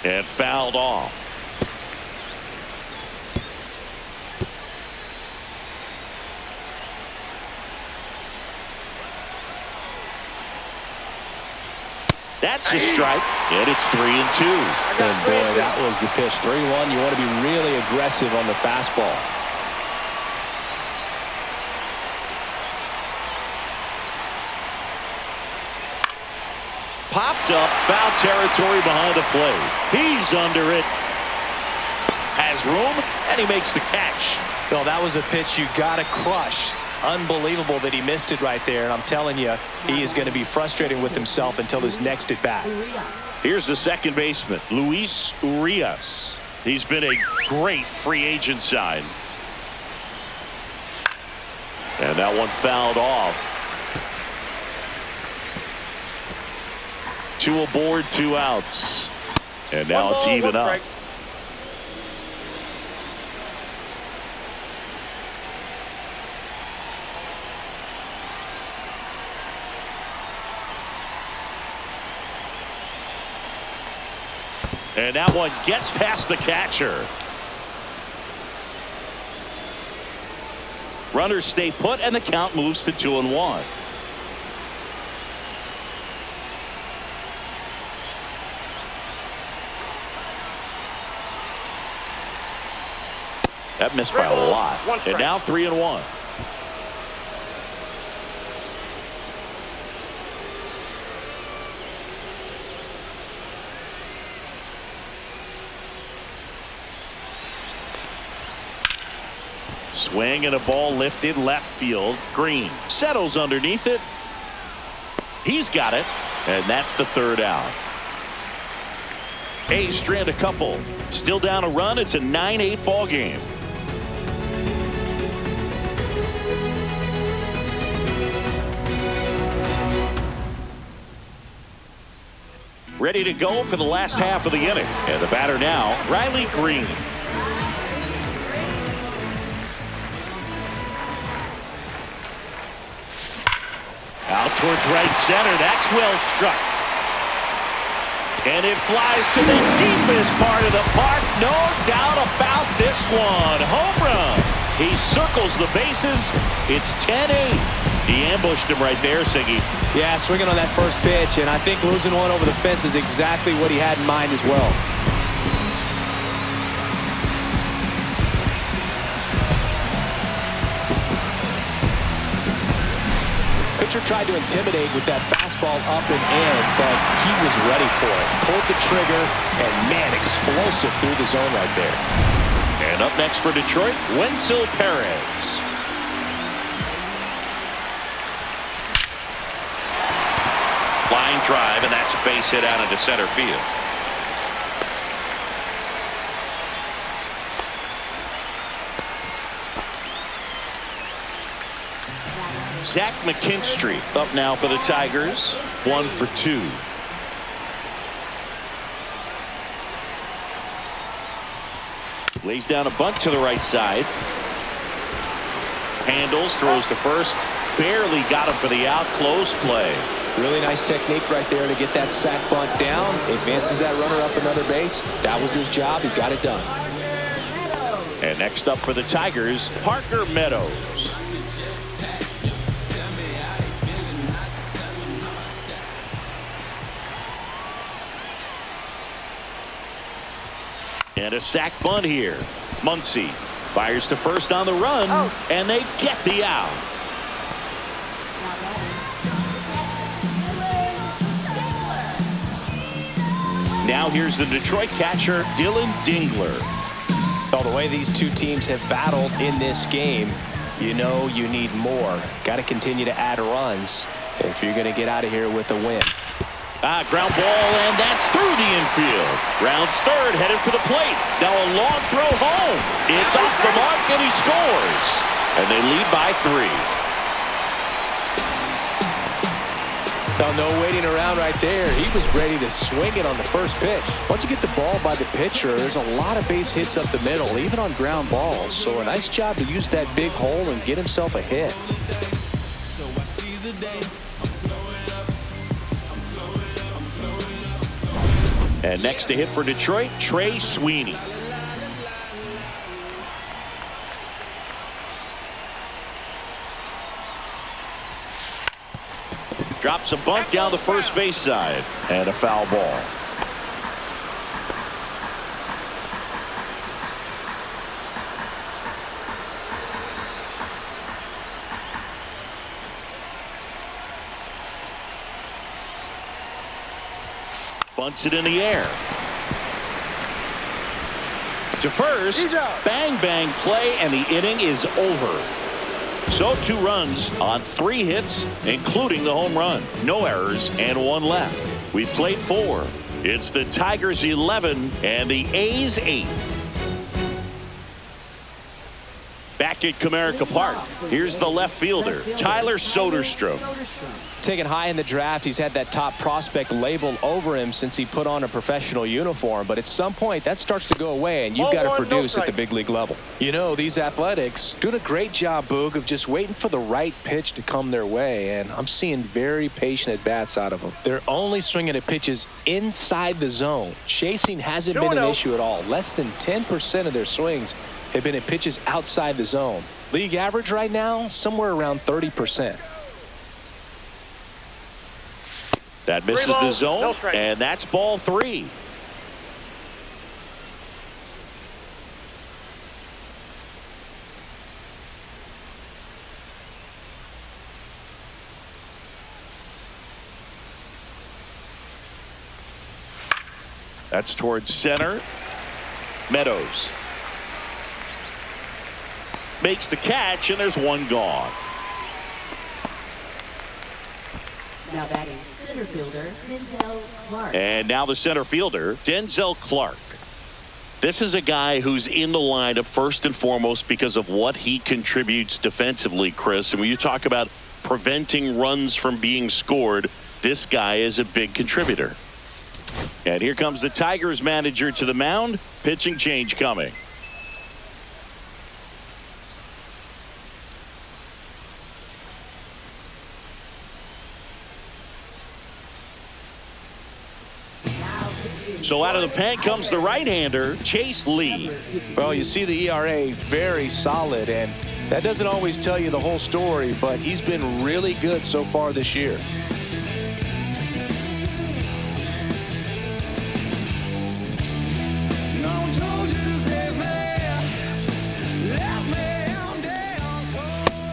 S2: And fouled off. That's a strike, and it's 3-2.
S3: And boy, that was the pitch. 3-1. You want to be really aggressive on the fastball.
S2: Popped up, foul territory behind the plate. He's under it. Has room, and he makes the catch.
S3: Well, that was a pitch you got to crush. Unbelievable that he missed it right there. And I'm telling you, he is going to be frustrated with himself until his next at bat.
S2: Here's the second baseman, Luis Urias. He's been a great free agent sign. And that one fouled off. 2 aboard, 2 outs. And now it's even up. And that one gets past the catcher. Runners stay put, and the count moves to 2-1. That missed by a lot. And now 3-1. Swing and a ball lifted left field. Green settles underneath it. He's got it, and that's the 3rd out. A's strand a couple. Still down a run. It's a 9-8 ball game. Ready to go for the last half of the inning. And the batter now, Riley Green. Out towards right center. That's well struck. And it flies to the deepest part of the park. No doubt about this one. Home run. He circles the bases. It's 10-8. He ambushed him right there, Siggy.
S3: Yeah, swinging on that first pitch, and I think losing one over the fence is exactly what he had in mind as well. Pitcher tried to intimidate with that fastball up and in, but he was ready for it. Pulled the trigger, and man, explosive through the zone right there.
S2: And up next for Detroit, Wenzel Perez. Line drive, and that's a base hit out into center field. Zach McKinstry up now for the Tigers. 1 for 2. Lays down a bunt to the right side. Handles, throws to first. Barely got him for the out. Close play.
S3: Really nice technique right there to get that sac bunt down. Advances that runner up another base. That was his job. He got it done.
S2: And next up for the Tigers, Parker Meadows. And a sac bunt here. Muncy fires to first on the run, and they get the out. Now here's the Detroit catcher, Dylan Dingler.
S3: Well, the way these two teams have battled in this game, you know you need more. Got to continue to add runs if you're going to get out of here with a win.
S2: Ground ball, and that's through the infield. Rounds third, headed for the plate. Now a long throw home. It's off the mark, and he scores. And they lead by 3.
S3: No waiting around right there. He was ready to swing it on the first pitch. Once you get the ball by the pitcher, there's a lot of base hits up the middle, even on ground balls. So a nice job to use that big hole and get himself a hit.
S2: And next to hit for Detroit, Trey Sweeney. Drops a bunt down the first base side. And a foul ball. Bunts it in the air. To first. Bang, bang play, and the inning is over. So 2 runs on 3 hits, including the home run. No errors and 1 left. We played 4. It's the Tigers 11 and the A's 8. Back at Comerica Park, here's the left fielder, Tyler Soderstrom.
S3: Taken high in the draft, he's had that top prospect label over him since he put on a professional uniform. But at some point, that starts to go away, and you've got to produce at the big league level. You know, these Athletics doing a great job, Boog, of just waiting for the right pitch to come their way. And I'm seeing very patient at-bats out of them. They're only swinging at pitches inside the zone. Chasing hasn't been an issue at all. Less than 10% of their swings have been at pitches outside the zone. League average right now, somewhere around 30%.
S2: That misses the zone, and that's ball 3. That's towards center. Meadows makes the catch, and there's 1 gone.
S5: Now batting center fielder Denzel Clark.
S2: And now the center fielder, Denzel Clark. This is a guy who's in the lineup first and foremost because of what he contributes defensively, Chris. And when you talk about preventing runs from being scored, this guy is a big contributor. And here comes the Tigers manager to the mound. Pitching change coming. So out of the pen comes the right-hander, Chase Lee.
S3: Well, you see the ERA very solid, and that doesn't always tell you the whole story, but he's been really good so far this year.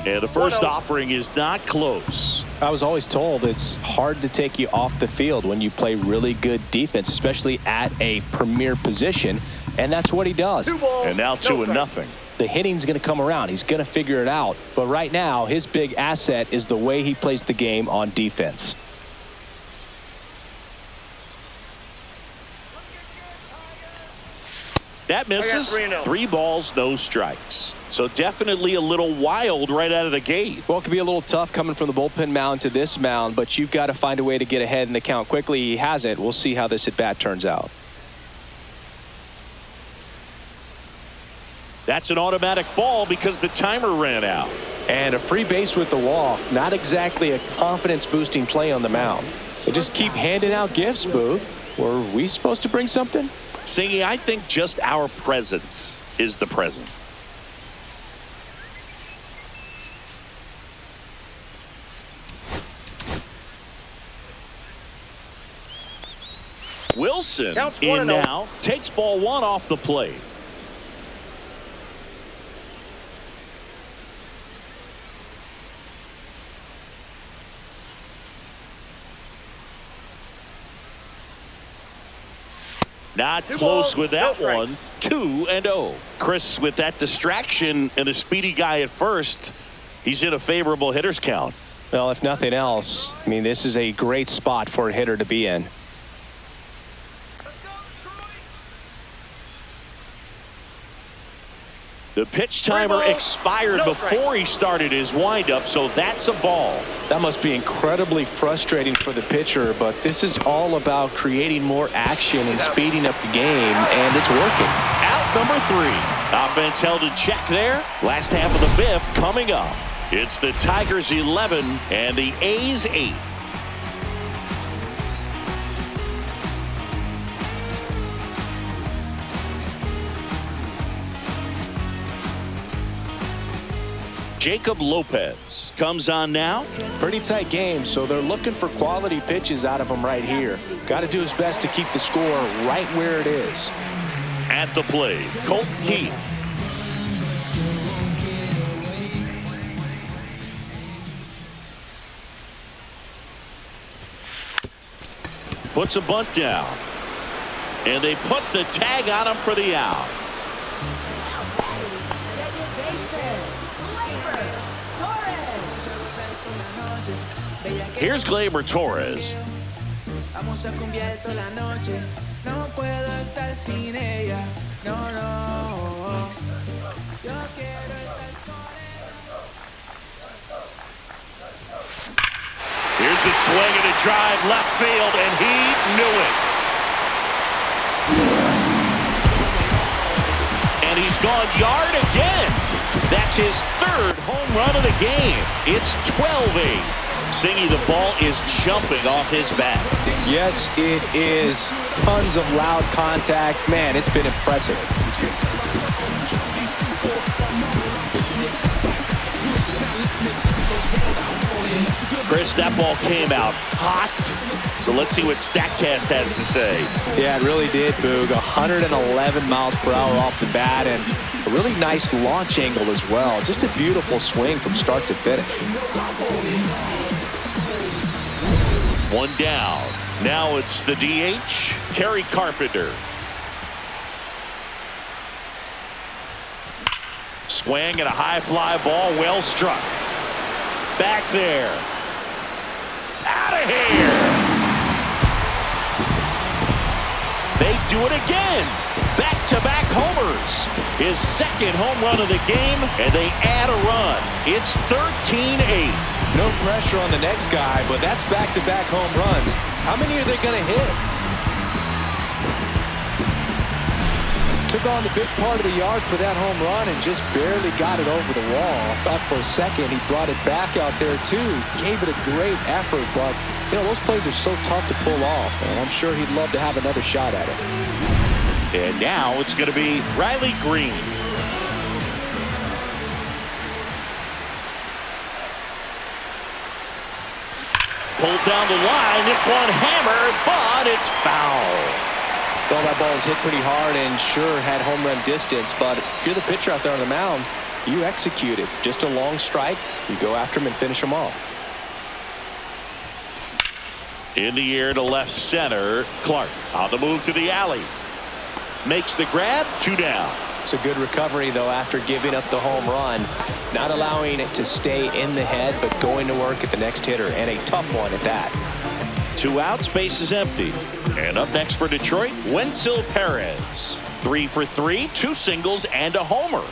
S2: And the first offering is not close.
S3: I was always told it's hard to take you off the field when you play really good defense, especially at a premier position, and that's what he does.
S2: And now 2-0.
S3: The hitting's going to come around. He's going to figure it out. But right now, his big asset is the way he plays the game on defense.
S2: That misses. 3 balls, no strikes. So definitely a little wild right out of the gate.
S3: Well, it could be a little tough coming from the bullpen mound to this mound, but you've got to find a way to get ahead in the count quickly. He hasn't. We'll see how this at-bat turns out.
S2: That's an automatic ball because the timer ran out.
S3: And a free base with the walk. Not exactly a confidence-boosting play on the mound. They just keep handing out gifts, Boo. Were we supposed to bring something?
S2: Singy, I think just our presence is the present. Wilson in now, takes ball 1 off the plate. Not close with that one. 2-0. Chris, with that distraction and a speedy guy at first, he's in a favorable hitter's count.
S3: Well, if nothing else, I mean, this is a great spot for a hitter to be in.
S2: The pitch timer expired before he started his windup, so that's a ball.
S3: That must be incredibly frustrating for the pitcher, but this is all about creating more action and speeding up the game, and it's working.
S2: Out number 3. Offense held in check there. Last half of the 5th coming up. It's the Tigers 11 and the A's 8. Jacob Lopez comes on now.
S3: Pretty tight game, so they're looking for quality pitches out of him right here. Got to do his best to keep the score right where it is.
S2: At the plate, Colton Heath. Puts a bunt down. And they put the tag on him for the out. Here's Gleyber Torres. Here's a swing and a drive left field, and he knew it. And he's gone yard again. That's his third home run of the game. It's 12-8. Singy, the ball is jumping off his bat.
S3: Yes, it is. Tons of loud contact. Man, it's been impressive.
S2: Chris, that ball came out hot. So let's see what StatCast has to say.
S3: Yeah, it really did, Boog. 111 miles per hour off the bat, and a really nice launch angle as well. Just a beautiful swing from start to finish.
S2: One down. Now it's the DH, Kerry Carpenter. Swing and a high fly ball, well struck. Back there. Out of here. They do it again. Back-to-back homers. His second home run of the game, and they add a run. It's 13-8.
S3: No pressure on the next guy, but that's back-to-back home runs. How many are they going to hit? Took on the big part of the yard for that home run and just barely got it over the wall. I thought for a second he brought it back out there too. Gave it a great effort, but you know, those plays are so tough to pull off, and I'm sure he'd love to have another shot at it.
S2: And now it's going to be Riley Green. Pulled down the line. This one hammered, but it's foul.
S3: Well, that ball was hit pretty hard and sure had home run distance, but if you're the pitcher out there on the mound, you execute it. Just a long strike. You go after him and finish him off.
S2: In the air to left center. Clark on the move to the alley. Makes the grab. 2 down.
S3: It's a good recovery, though, after giving up the home run. Not allowing it to stay in the head, but going to work at the next hitter, and a tough one at that.
S2: 2 outs, base is empty. And up next for Detroit, Wenzel Perez. 3 for 3, 2 singles and a homer.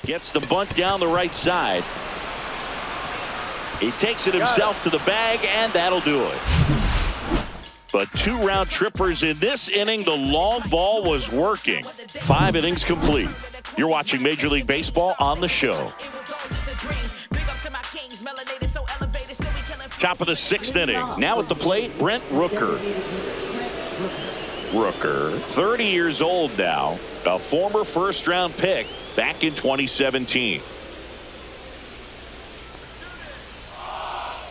S2: Gets the bunt down the right side. He takes it himself to the bag, and that'll do it. But 2 round trippers in this inning. The long ball was working. 5 innings complete. You're watching Major League Baseball on the show. Top of the 6th inning. Now at the plate, Brent Rooker. Rooker, 30 years old now, a former first-round pick back in 2017.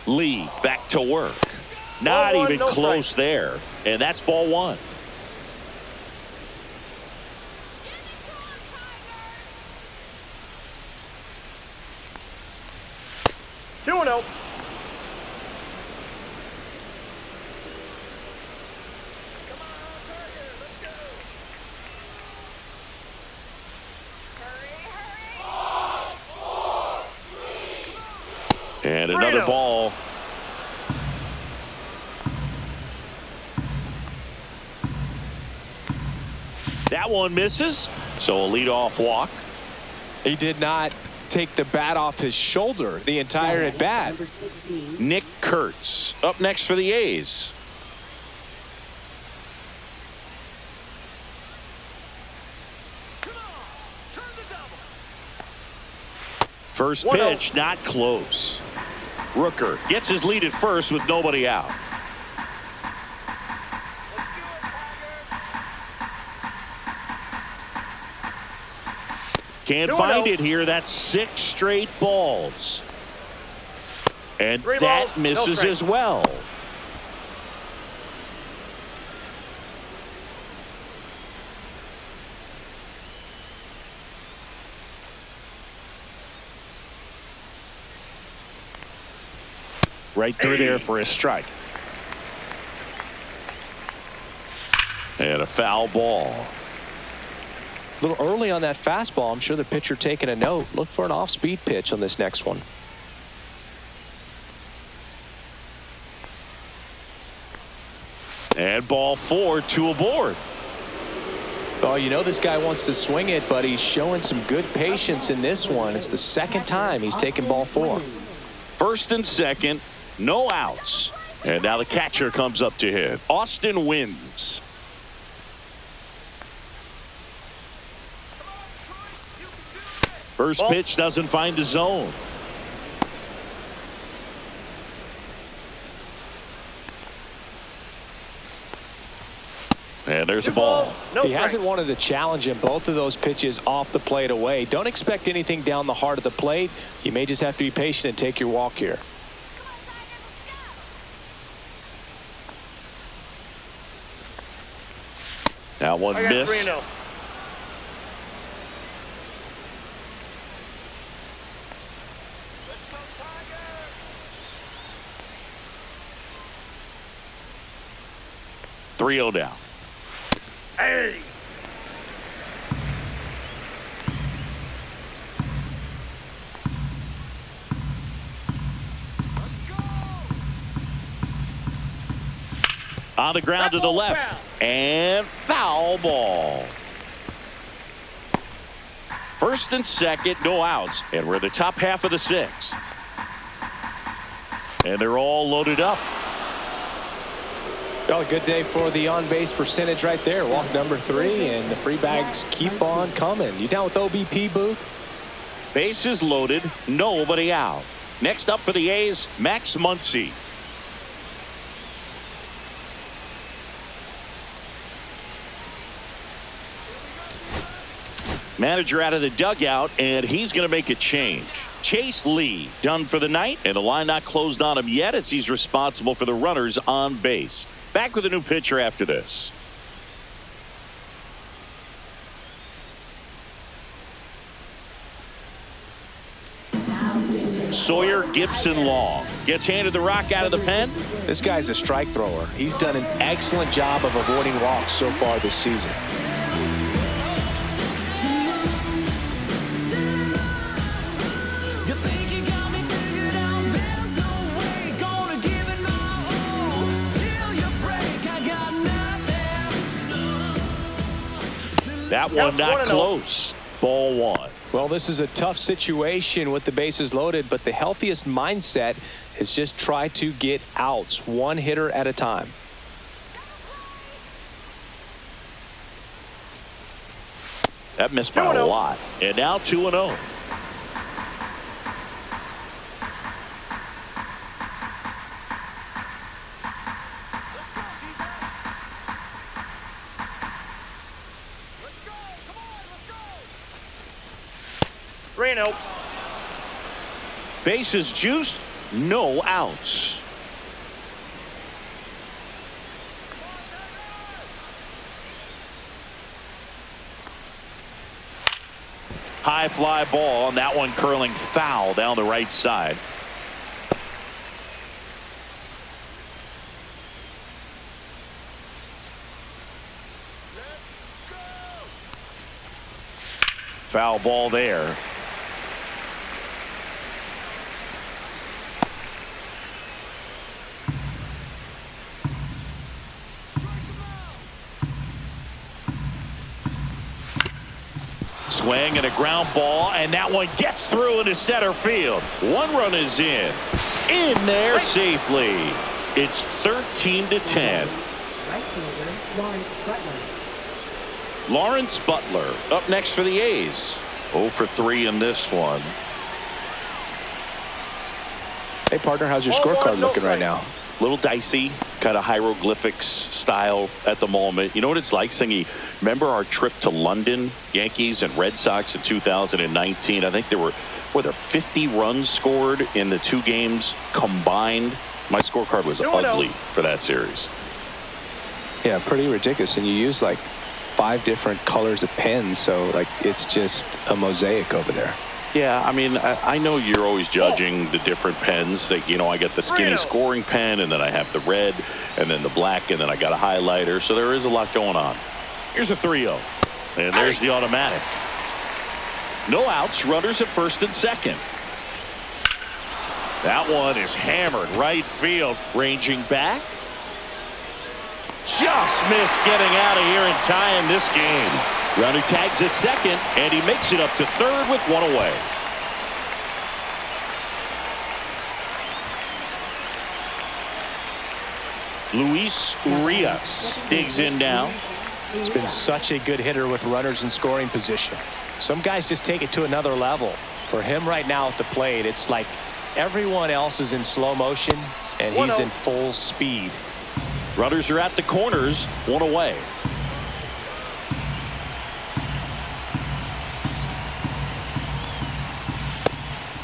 S2: Lee back to work. Not even close there. And that's ball 1.
S4: Two and oh.
S2: And another ball. That one misses. So a leadoff walk.
S3: He did not take the bat off his shoulder the entire at bat.
S2: Nick Kurtz up next for the A's. First pitch, not close. Rooker gets his lead at first with nobody out. Can't
S4: 2-0.
S2: find it here. That's 6 straight balls. And
S4: 3
S2: that
S4: balls,
S2: misses
S4: no strike.
S2: as well. Right through there for a strike. And a foul ball.
S3: A little early on that fastball. I'm sure the pitcher taking a note. Look for an off-speed pitch on this next one.
S2: And ball 4, 2 aboard.
S3: Oh, you know this guy wants to swing it, but he's showing some good patience in this one. It's the second time he's taken ball 4.
S2: First and second, no outs. And now the catcher comes up to hit. Austin wins. First pitch doesn't find the zone. And there's a ball.
S4: No
S3: He
S4: strike.
S3: hasn't wanted to challenge him. Both of those pitches off the plate away. Don't expect anything down the heart of the plate. You may just have to be patient and take your walk here.
S2: That one
S4: I got
S2: missed.
S4: 3-0.
S2: Three 3-0 down.
S4: Hey.
S2: On the ground to the left. And foul ball. First and second, no outs. And we're in the top half of the 6th. And they're all loaded up.
S3: Well, a good day for the on-base percentage right there. Walk number 3, and the free bags keep on coming. You down with OBP, Booth?
S2: Bases loaded, nobody out. Next up for the A's, Max Muncy. Manager out of the dugout, and he's going to make a change. Chase Lee done for the night, and the line not closed on him yet as he's responsible for the runners on base. Back with a new pitcher after this. Sawyer Gibson Long gets handed the rock out of the pen.
S3: This guy's a strike thrower. He's done an excellent job of avoiding walks so far this season.
S2: That one not close. Ball 1.
S3: Well, this is a tough situation with the bases loaded, but the healthiest mindset is just try to get outs, one hitter at a time.
S2: That missed by a lot. And now 2-0.
S4: Severino.
S2: Bases juiced, no outs. High fly ball, and that one curling foul down the right side. Foul ball there. Swing and a ground ball, and that one gets through into center field. One run is in there safely. It's 13-10.
S5: Right fielder, Lawrence Butler.
S2: Lawrence Butler up next for the A's. 0 for 3 in this one.
S3: Hey, partner, how's your scorecard looking right now?
S2: Little dicey. kind of hieroglyphics style at the moment. You know what it's like, Singy? Remember our trip to London, Yankees and Red Sox in 2019? I think there were 50 runs scored in the 2 games combined. My scorecard was ugly for that series.
S3: Yeah, pretty ridiculous. And you use like 5 different colors of pens, so like it's just a mosaic over there.
S2: Yeah, I mean, I know you're always judging the different pens. That, you know, I get the skinny scoring pen, and then I have the red, and then the black, and then I got a highlighter. So there is a lot going on. Here's a 3-0. And there's the automatic. No outs, runners at first and second. That one is hammered right field. Ranging back. Just missed getting out of here in time this game. Runner tags at second, and he makes it up to third with 1 away. Luis Urias digs in now.
S3: He's been such a good hitter with runners in scoring position. Some guys just take it to another level. For him right now at the plate, it's like everyone else is in slow motion, and he's in full speed.
S2: Runners are at the corners, 1 away.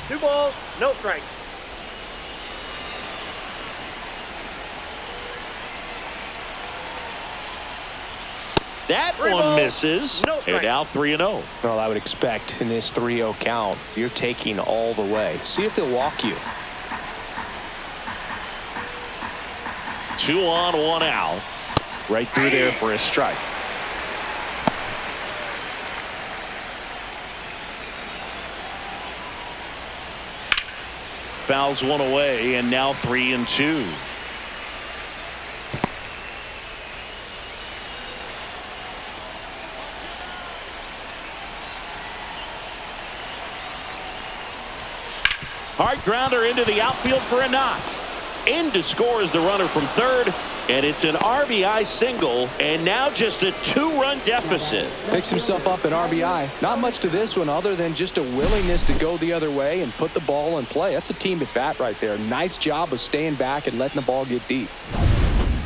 S4: Two balls, no strike.
S2: That one misses.
S4: No strike.
S2: And now 3-0.
S3: Well, I would expect in this 3-0 count, you're taking all the way. See if he'll walk you.
S2: 2 on, 1 out. Right through there for a strike. Fouls 1 away, and now 3-2. Hard grounder into the outfield for a knock. In to score is the runner from third, and it's an RBI single, and now just a 2-run deficit.
S3: Picks himself up an RBI. Not much to this one other than just a willingness to go the other way and put the ball in play. That's a team at bat right there. Nice job of staying back and letting the ball get deep.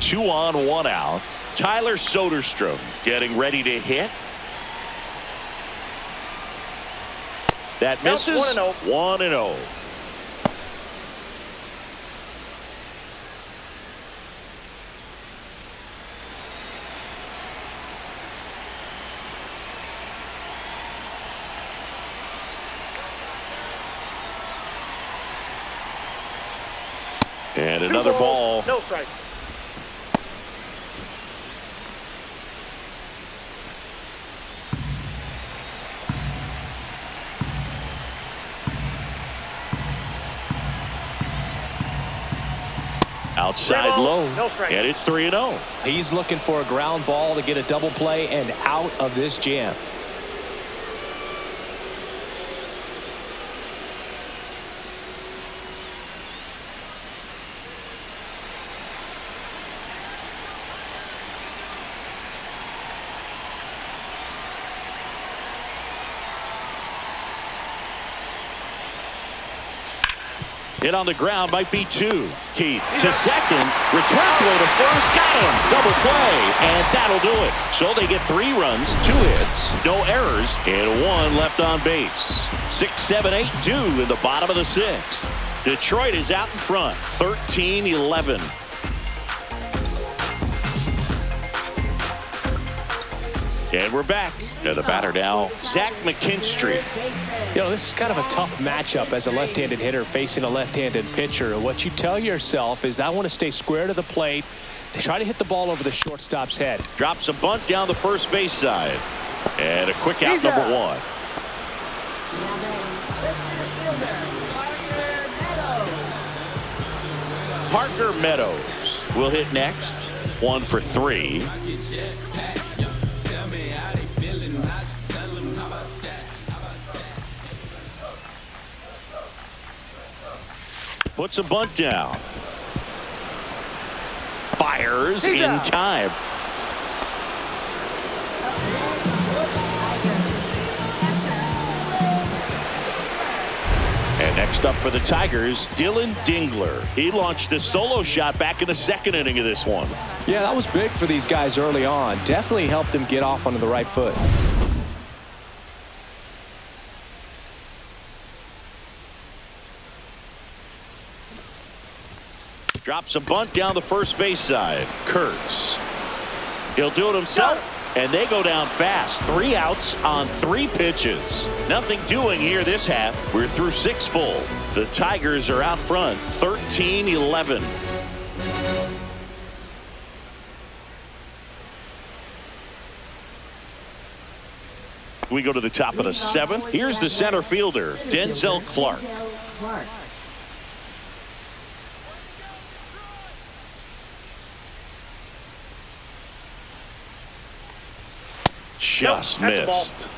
S2: 2 on, 1 out. Tyler Soderstrom getting ready to hit. That misses.
S4: 1-0.
S2: 1-0. And another ball.
S4: No strike.
S2: Outside low.
S4: No strike.
S2: And it's 3-0.
S3: He's looking for a ground ball to get a double play and out of this jam.
S2: Hit on the ground might be 2. Keith to second. Return throw to first. Got him. Double play. And that'll do it. So they get 3 runs, 2 hits, no errors, and 1 left on base. 6, 7, 8 due in the bottom of the 6th. Detroit is out in front. 13-11. And we're back. And the batter now, Zach McKinstry.
S3: You know, this is kind of a tough matchup as a left-handed hitter facing a left-handed pitcher. What you tell yourself is I want to stay square to the plate, try to hit the ball over the shortstop's head.
S2: Drops a bunt down the first base side. And a quick out, number 1. Parker Meadows will hit next. 1 for 3. Puts a bunt down. Fires in time. And Next up for the Tigers, Dylan Dingler. He launched a solo shot back in the second inning of this one.
S3: Yeah, that was big for these guys early on. Definitely helped them get off onto the right foot.
S2: Drops a bunt down the first base side. Kurtz. He'll do it himself. And they go down fast. 3 outs on 3 pitches. Nothing doing here this half. We're through 6 full. The Tigers are out front 13-11. We go to the top of the 7th. Here's the center fielder, Denzel Clark. Just missed.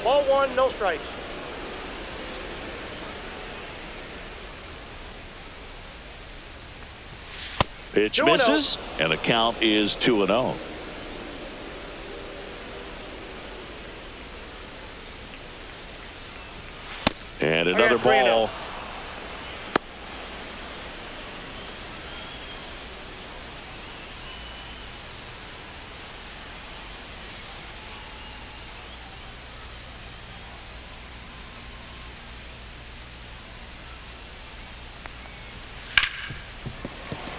S4: Ball 1, no strikes.
S2: Pitch misses, and the count is 2-0. And another ball.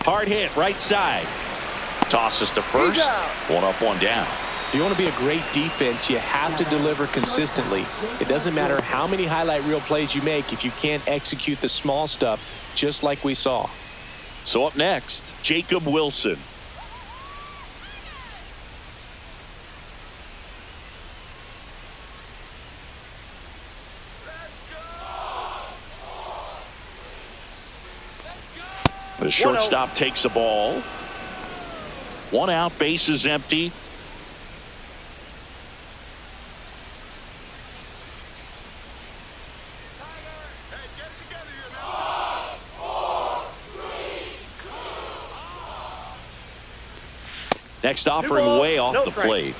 S2: Hard hit, right side. Tosses to first. 1 up, 1 down.
S3: If you want to be a great defense, you have to deliver consistently. It doesn't matter how many highlight reel plays you make if you can't execute the small stuff, just like we saw.
S2: So up next, Jacob Wilson. The shortstop takes the ball. 1 out, base is empty. Next offering way off the plate.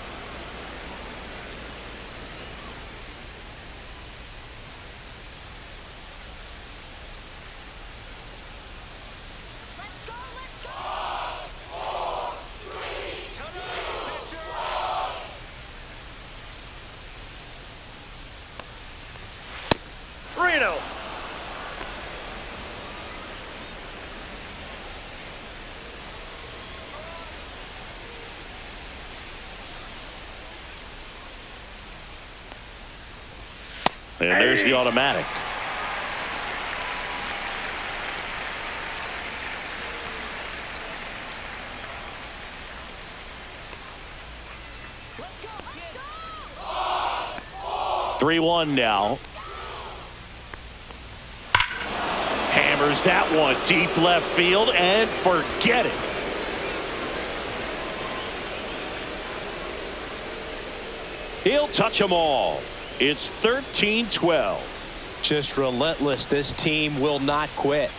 S4: Severino.
S2: And there's the automatic.
S6: Let's go, kid.
S2: 3-1 now. Hammers that one deep left field and forget it. He'll touch them all. It's 13-12.
S3: Just relentless. This team will not quit.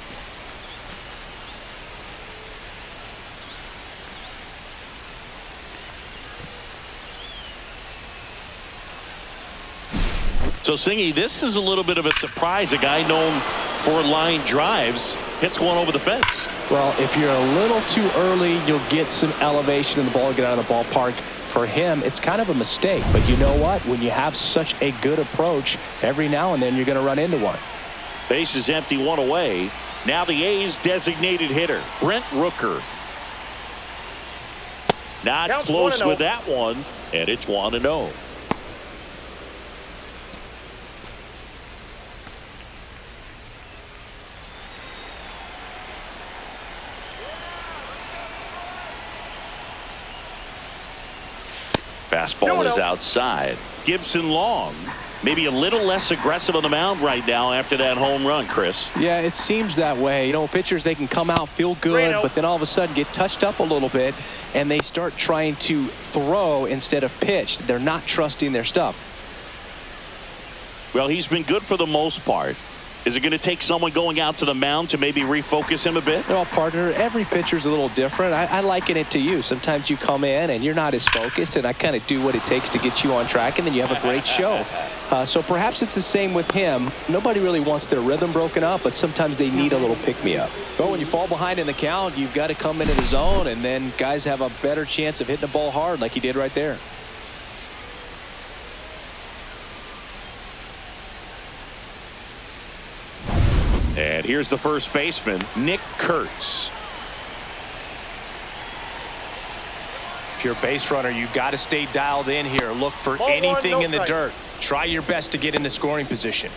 S2: So, Singy, this is a little bit of a surprise. A guy known for line drives hits one over the fence.
S3: Well, if you're a little too early, you'll get some elevation in the ball, get out of the ballpark. For him, it's kind of a mistake. But you know what? When you have such a good approach, every now and then you're going to run into one.
S2: Base is empty, 1 away. Now the A's designated hitter, Brent Rooker. Not close with that one, and it's 1-0. Fastball is outside. Gibson Long, maybe a little less aggressive on the mound right now after that home run, Chris.
S3: Yeah, it seems that way. You know, pitchers, they can come out, feel good, but then all of a sudden get touched up a little bit, and they start trying to throw instead of pitch. They're not trusting their stuff.
S2: Well, he's been good for the most part. Is it going to take someone going out to the mound to maybe refocus him a bit?
S3: Well, partner, every pitcher's a little different. I liken it to you. Sometimes you come in and you're not as focused, and I kind of do what it takes to get you on track, and then you have a great show. So perhaps it's the same with him. Nobody really wants their rhythm broken up, but sometimes they need a little pick-me-up. Well, when you fall behind in the count, you've got to come into the zone, and then guys have a better chance of hitting the ball hard like he did right there.
S2: And here's the first baseman, Nick Kurtz.
S3: If you're a base runner, you've got to stay dialed in here. Look for anything in the dirt. Try your best to get into scoring position.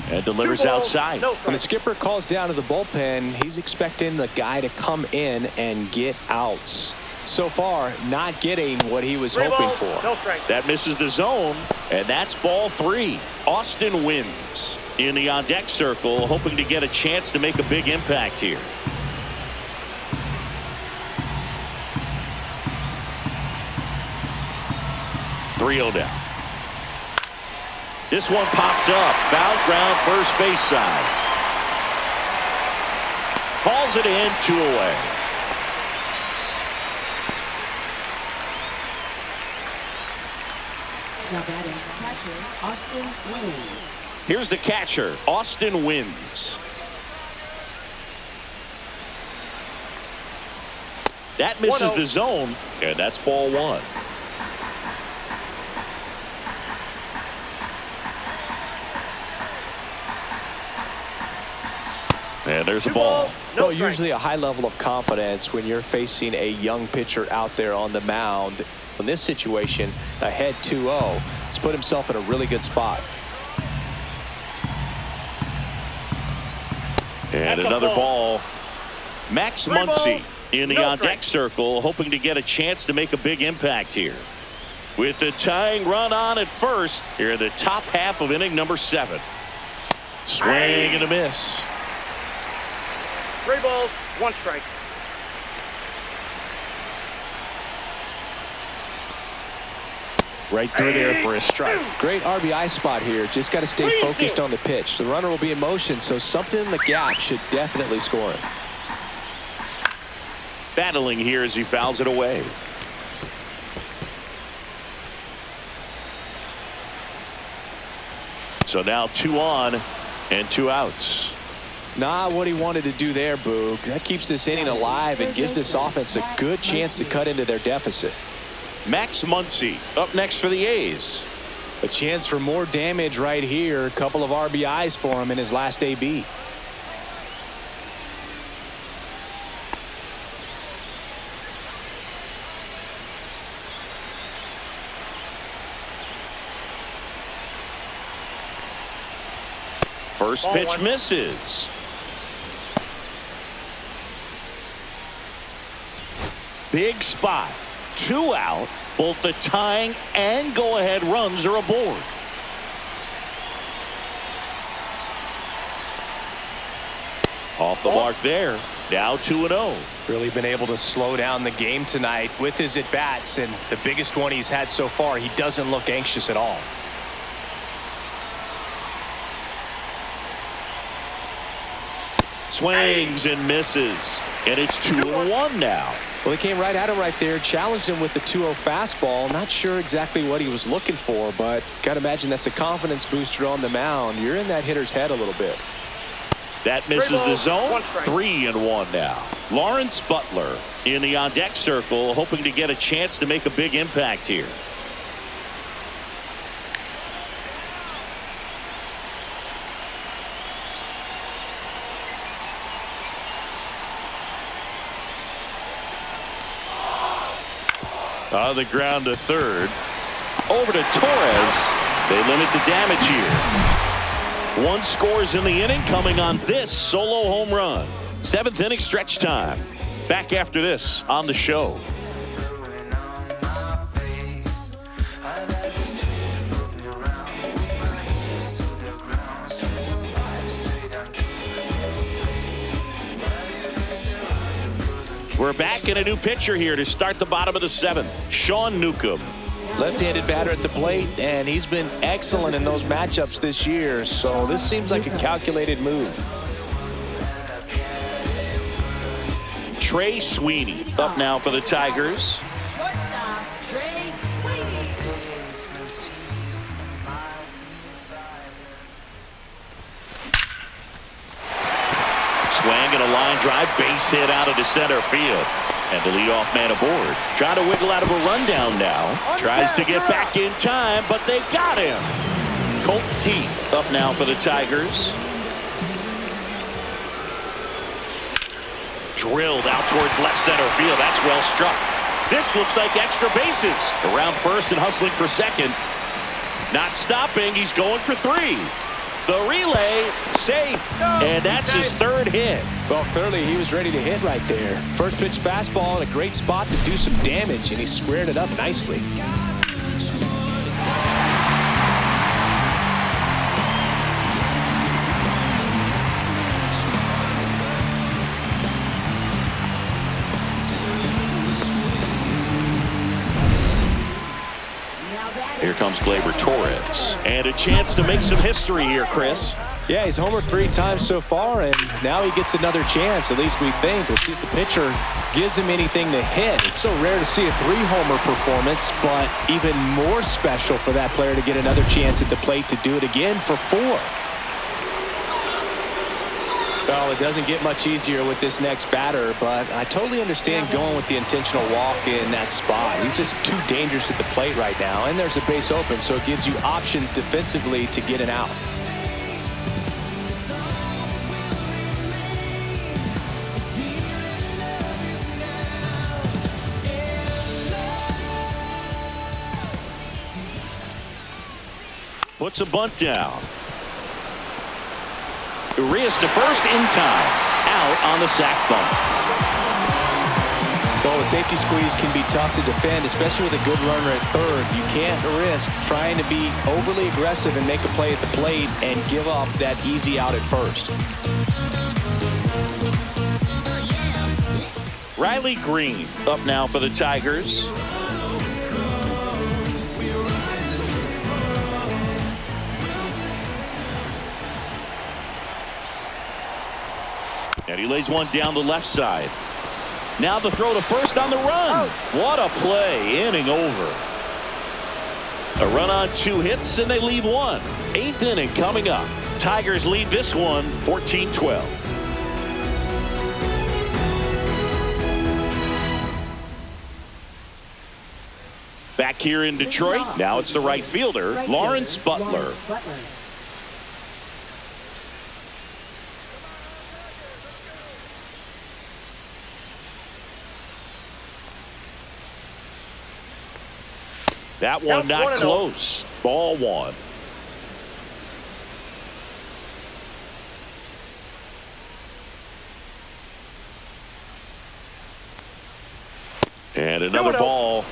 S2: And delivers outside.
S3: When the skipper calls down to the bullpen, he's expecting the guy to come in and get outs. So far, not getting what he was hoping for.
S2: That misses the zone, and that's ball 3. Austin wins in the on-deck circle, hoping to get a chance to make a big impact here. .3-0 down. This one popped up. Foul ground, first base side. Calls it in, 2 away.
S5: Now batting catcher, Austin Wins.
S2: Here's the catcher, Austin Wins. That misses the zone, and that's ball 1. And there's a ball.
S3: Well, usually a high level of confidence when you're facing a young pitcher out there on the mound. In this situation, ahead 2-0, he's put himself in a really good spot.
S2: And another ball. Max Muncy in the on-deck circle, hoping to get a chance to make a big impact here. With the tying run on at first, here in the top half of inning number 7. Swing and a miss.
S4: 3 balls, 1 strike.
S2: Right through there for a strike.
S3: Great RBI spot here. Just got to stay focused on the pitch. The runner will be in motion, so something in the gap should definitely score him.
S2: Battling here as he fouls it away. So now 2 on and 2 outs.
S3: Not what he wanted to do there, Boog. That keeps this inning alive and gives this offense a good chance to cut into their deficit.
S2: Max Muncy up next for the A's.
S3: A chance for more damage right here. A couple of RBIs for him in his last AB.
S2: First pitch misses. Big spot. 2 out. Both the tying and go-ahead runs are aboard. Off the mark there. Now 2-0.
S3: Really been able to slow down the game tonight with his at-bats, and the biggest one he's had so far, he doesn't look anxious at all.
S2: Swings and misses. And it's 2-1 now.
S3: Well, he came right at him right there, challenged him with the 2-0 fastball. Not sure exactly what he was looking for, but got to imagine that's a confidence booster on the mound. You're in that hitter's head a little bit.
S2: That misses the zone. 3-1 now. Lawrence Butler in the on-deck circle, hoping to get a chance to make a big impact here. On the ground to third. Over to Torres. They limit the damage here. 1 scores in the inning, coming on this solo home run. 7th inning stretch time. Back after this on the show. We're back in a new pitcher here to start the bottom of the 7th. Sean Newcomb.
S3: Left-handed batter at the plate, and he's been excellent in those matchups this year, so this seems like a calculated move.
S2: Trey Sweeney up now for the Tigers.
S5: Shortstop, Trey Sweeney.
S2: Swing and a line drive, base hit out into center field. And the leadoff man aboard. Trying to wiggle out of a rundown now. Tries to get back in time, but they got him. Colton Heath up now for the Tigers. Drilled out towards left center field. That's well struck. This looks like extra bases. Around first and hustling for second. Not stopping. He's going for 3. The relay, safe, and that's his 3rd hit.
S3: Well, clearly he was ready to hit right there. First pitch fastball in a great spot to do some damage, and he squared it up nicely.
S2: Here comes Gleyber Torres. And a chance to make some history here, Chris.
S3: Yeah, he's homered 3 times so far, and now he gets another chance, at least we think. We'll see if the pitcher gives him anything to hit. It's so rare to see a 3-homer performance, but even more special for that player to get another chance at the plate to do it again for 4. Well, it doesn't get much easier with this next batter, but I totally understand going with the intentional walk in that spot. He's just too dangerous at the plate right now, and there's a base open, so it gives you options defensively to get an out.
S2: Puts a bunt down. Urias to first in time. Out on the sac bunt.
S3: Well, a safety squeeze can be tough to defend, especially with a good runner at third. You can't risk trying to be overly aggressive and make a play at the plate and give up that easy out at first.
S2: Riley Green up now for the Tigers. And he lays one down the left side. Now the throw to first on the run. What a play. Inning over. A run on 2 hits, and they leave 1. 8th inning coming up. Tigers lead this one 14-12. Back here in Detroit, now it's the right fielder, Lawrence Butler. That one not close. Ball 1. And another ball.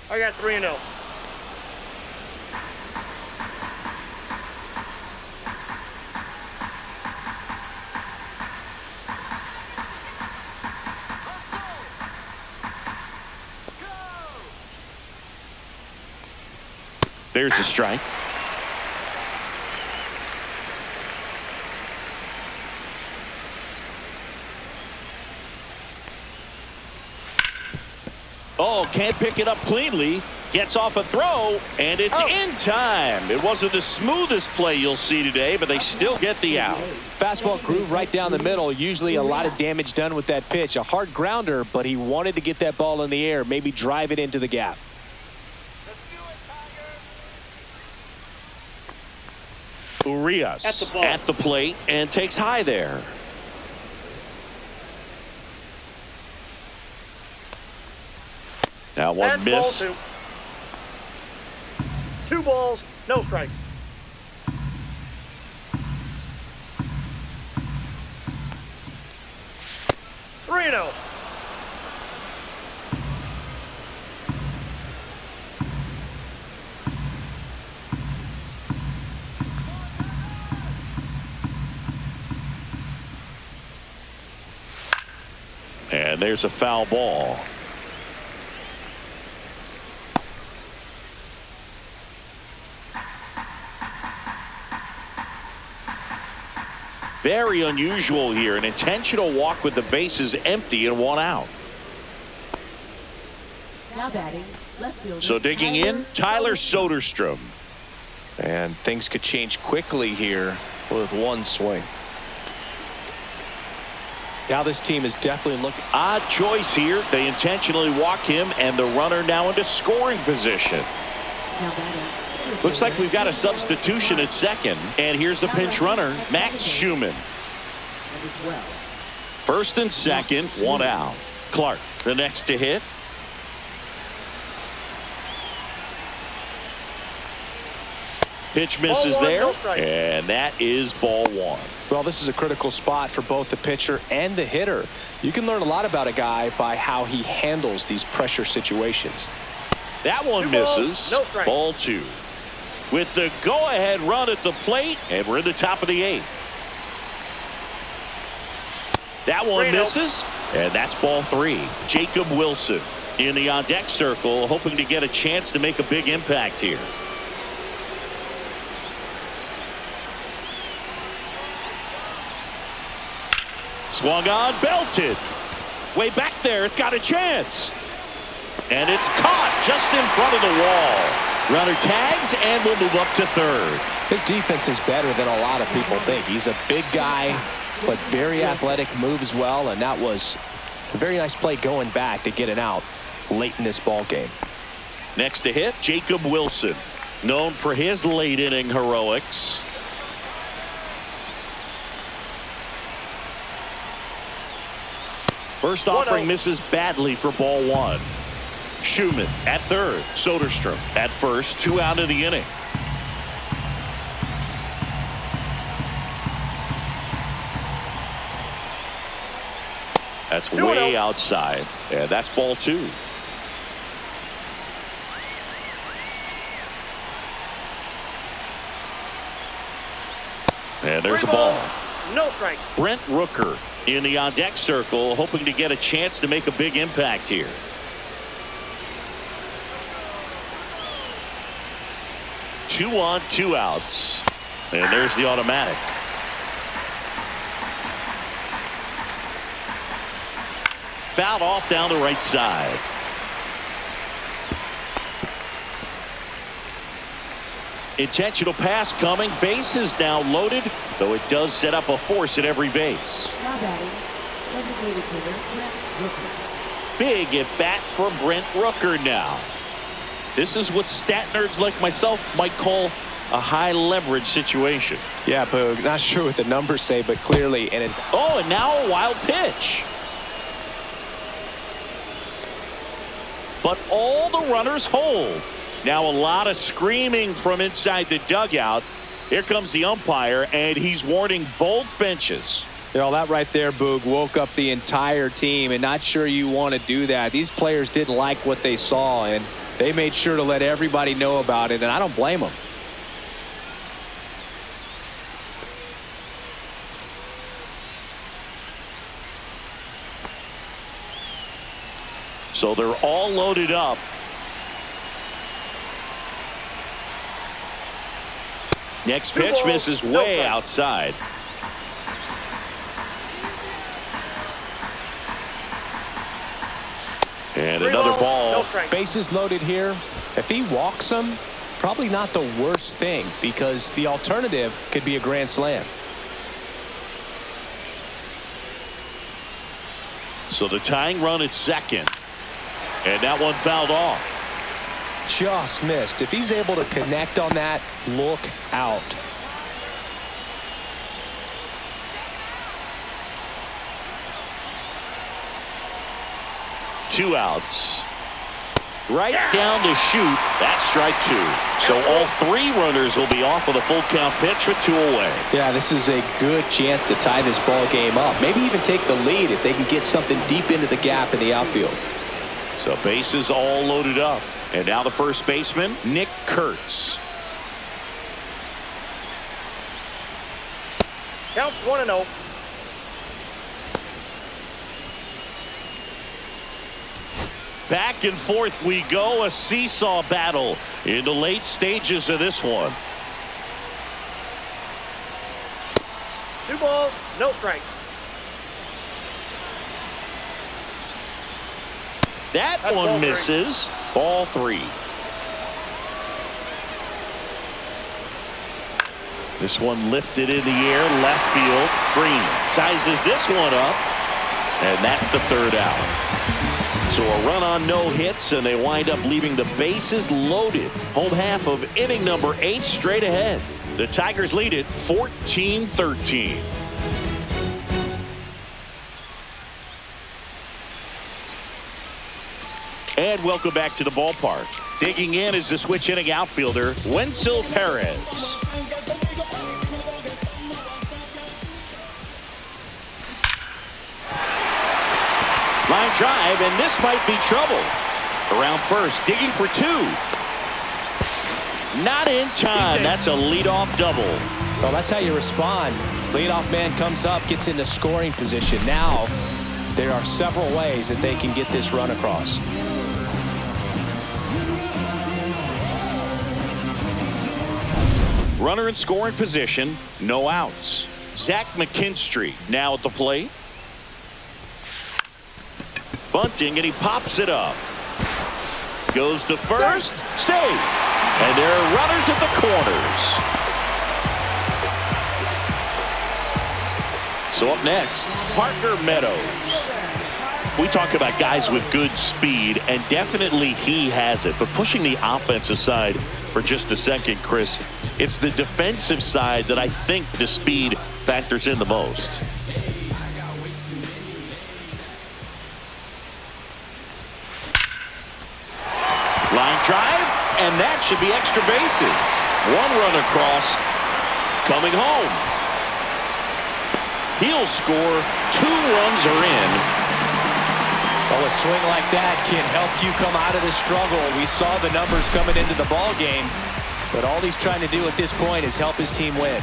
S4: I got 3-0.
S2: There's a strike. Oh, can't pick it up cleanly. Gets off a throw, and it's in time. It wasn't the smoothest play you'll see today, but they still get the out.
S3: Fastball groove right down the middle. Usually a lot of damage done with that pitch. A hard grounder, but he wanted to get that ball in the air, maybe drive it into the gap.
S2: Urias at the plate and takes high there. That one missed.
S4: 2 balls, no strikes. Severino.
S2: And there's a foul ball. Very unusual here. An intentional walk with the bases empty and 1 out.
S5: Now batting, left fielder.
S2: So digging in, Tyler Soderstrom.
S3: And things could change quickly here with 1 swing. Now this team is definitely looking.
S2: Odd choice here. They intentionally walk him, and the runner now into scoring position.
S5: Now batting.
S2: Looks like we've got a substitution at second. And here's the pinch runner, Max Schumann.
S5: Number 12.
S2: First and second, 1 out. Clark, the next to hit. Pitch misses
S4: Ball 1,
S2: there,
S4: no strike.
S2: and that is ball 1.
S3: Well, this is a critical spot for both the pitcher and the hitter. You can learn a lot about a guy by how he handles these pressure situations.
S2: That one
S4: 2 balls,
S2: misses.
S4: no strike.
S2: Ball 2. With the go-ahead run at the plate, and we're in the top of the 8th. That one
S4: 3-0.
S2: misses, and that's ball 3. Jacob Wilson in the on-deck circle, hoping to get a chance to make a big impact here. Swung on, belted. Way back there, it's got a chance. And it's caught just in front of the wall. Runner tags and will move up to third.
S3: His defense is better than a lot of people think. He's a big guy, but very athletic, moves well, and that was a very nice play going back to get it out late in this ball game.
S2: Next to hit, Jacob Wilson, known for his late inning heroics. First offering misses badly for ball 1. Schumann at third. Soderstrom at first. 2 out of the inning. That's way outside. And that's ball 2. And there's a ball.
S4: No strike.
S2: Brent Rooker in the on-deck circle, hoping to get a chance to make a big impact here. Two on, 2 outs. And there's the automatic. Fouled off down the right side. Intentional pass coming. Bases now loaded, though it does set up a force at every base.
S5: Now batting, designated hitter, Brent Rooker.
S2: Big at bat for Brent Rooker now. This is what stat nerds like myself might call a high leverage situation.
S3: Yeah, Boog, not sure what the numbers say, but clearly. And
S2: now a wild pitch. But all the runners hold. Now a lot of screaming from inside the dugout. Here comes the umpire, and he's warning both benches.
S3: You know, that right there, Boog, woke up the entire team, and not sure you want to do that. These players didn't like what they saw, and they made sure to let everybody know about it, and I don't blame them.
S2: So they're all loaded up. Next pitch misses way outside. And another ball.
S3: Bases loaded here. If he walks them, probably not the worst thing, because the alternative could be a grand slam.
S2: So the tying run at second. And that one fouled off.
S3: Just missed. If he's able to connect on that, look out.
S2: Two outs. Right down to shoot. That's strike 2. So all 3 runners will be off with a full count pitch with 2 away.
S3: Yeah, this is a good chance to tie this ball game up. Maybe even take the lead if they can get something deep into the gap in the outfield.
S2: So bases all loaded up. And now the first baseman, Nick Kurtz.
S4: Counts 1-0.
S2: Back and forth we go, a seesaw battle in the late stages of this one.
S4: 2 balls, No strike.
S2: That
S4: That's
S2: one
S4: ball three.
S2: misses. Ball 3. This one lifted in the air, left field. Green sizes this one up, and that's the 3rd out. So a run on no hits, and they wind up leaving the bases loaded. Home half of inning number 8 straight ahead. The Tigers lead it 14-13. And welcome back to the ballpark. Digging in is the switch inning outfielder, Wenzel Perez. Line drive, and this might be trouble. Around first, digging for 2. Not in time. That's a leadoff double.
S3: Well, that's how you respond. Leadoff man comes up, gets into scoring position. Now, there are several ways that they can get this run across.
S2: Runner in scoring position, no outs. Zach McKinstry now at the plate. Bunting, and he pops it up. Goes to first, safe. And there are runners at the corners. So up next, Parker Meadows. We talk about guys with good speed, and definitely he has it. But pushing the offensive side for just a second, Chris, it's the defensive side that I think the speed factors in the most. Line drive, and that should be extra bases. 1 run across, coming home. He'll score. 2 runs are in.
S3: Well, a swing like that can help you come out of the struggle. We saw the numbers coming into the ball game, but all he's trying to do at this point is help his team win.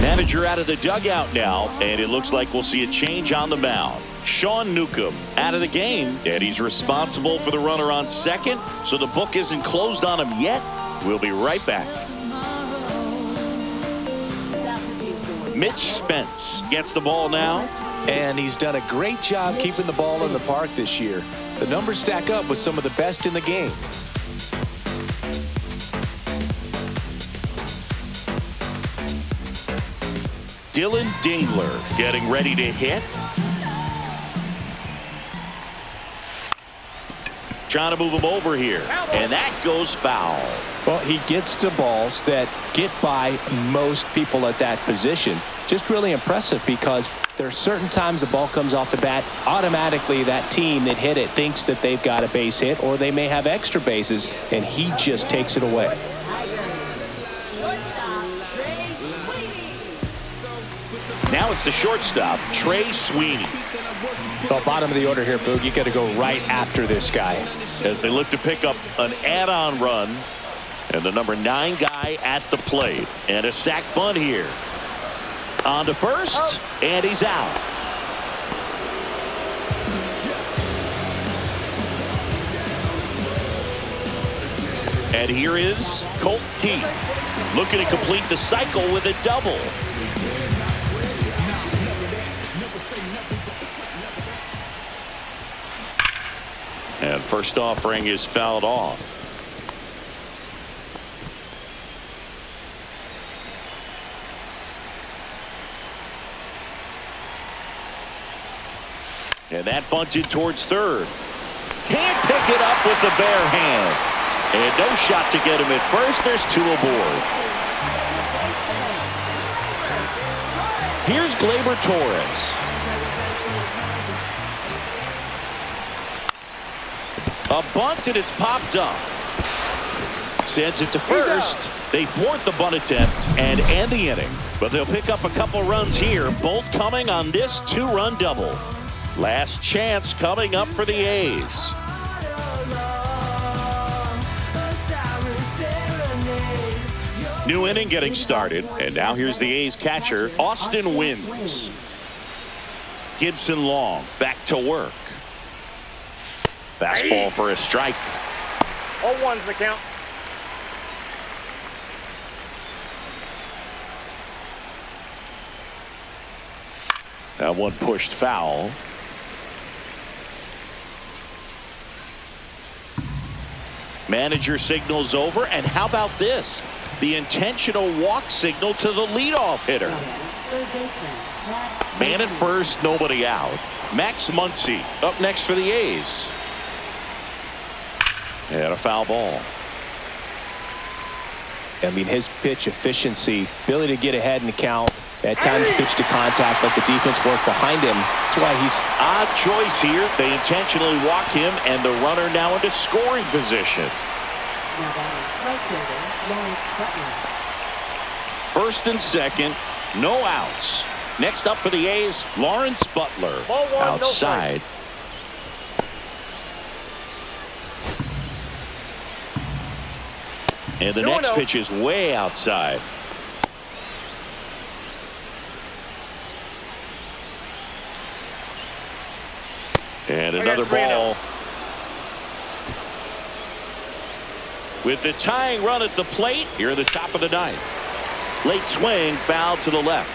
S2: Manager out of the dugout now, and it looks like we'll see a change on the mound. Sean Newcomb out of the game, and he's responsible for the runner on second, so the book isn't closed on him yet. We'll be right back. Mitch Spence gets the ball now.
S3: And he's done a great job keeping the ball in the park this year. The numbers stack up with some of the best in the game.
S2: Dylan Dingler getting ready to hit. Trying to move him over here, and that goes foul.
S3: Well, he gets to balls that get by most people at that position. Just really impressive because there are certain times the ball comes off the bat, automatically that team that hit it thinks that they've got a base hit or they may have extra bases, and he just takes it away.
S2: Now it's the shortstop, Trey Sweeney.
S3: Well, bottom of the order here, Boog. You got to go right after this guy.
S2: As they look to pick up an add-on run. And the number 9 guy at the plate. And a sac bunt here. On to first, and he's out. And here is Colt Keith, looking to complete the cycle with a double. And first offering is fouled off. And that bunted towards third. Can't pick it up with the bare hand. And no shot to get him at first. There's 2 aboard. Here's Gleyber Torres. A bunt, and it's popped up. Sends it to first. They thwart the bunt attempt and end the inning. But they'll pick up a couple runs here, both coming on this 2-run double. Last chance coming up for the A's. New inning getting started, and now here's the A's catcher, Austin Wynns. Gibson Long back to work. Fastball for a strike.
S4: 0-1's the count.
S2: That one pushed foul. Manager signals over, and how about this? The intentional walk signal to the leadoff hitter.
S5: Third baseman, Max
S2: Man at first, nobody out. Max Muncy up next for the A's. And a foul ball.
S3: I mean, his pitch efficiency, ability to get ahead in the count, at times pitch to contact, let the defense work behind him. That's why he's
S2: Odd choice here. They intentionally walk him, and the runner now into scoring position.
S5: Now batting right fielder, Lawrence Butler.
S2: First and second, no outs. Next up for the A's, Lawrence Butler.
S4: Ball one, no
S2: outside. And the next pitch is way outside. And another ball. With the tying run at the plate here at the top of the ninth. Late swing, foul to the left.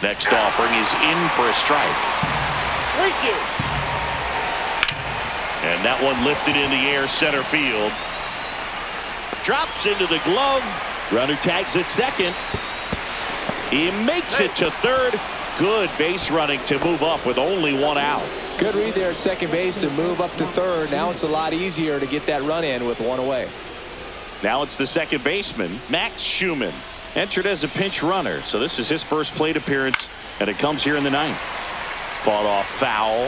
S2: Next offering is in for a strike.
S4: Thank you.
S2: And that one lifted in the air center field. Drops into the glove. Runner tags at second. He makes it to third. Good base running to move up with only one out.
S3: good read there at second base to move up to third. Now it's a lot easier to get that run in with one away.
S2: Now it's the second baseman, Max Schumann, entered as a pinch runner. So this is his first plate appearance, and it comes here in the ninth. Fought off foul.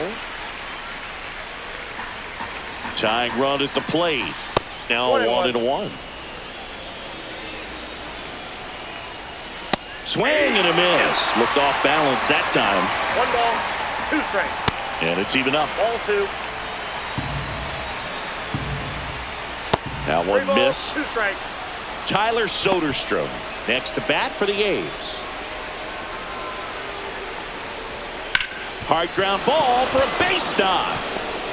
S2: Tying run at the plate. Now 1-1. Swing and a miss. Looked off balance that time.
S4: 1 ball, 2 strikes.
S2: And it's even up.
S4: Ball 2.
S2: Now
S4: 3
S2: one
S4: balls,
S2: miss.
S4: 2 strikes.
S2: Tyler Soderstrom next to bat for the A's. Hard ground ball for a base knock.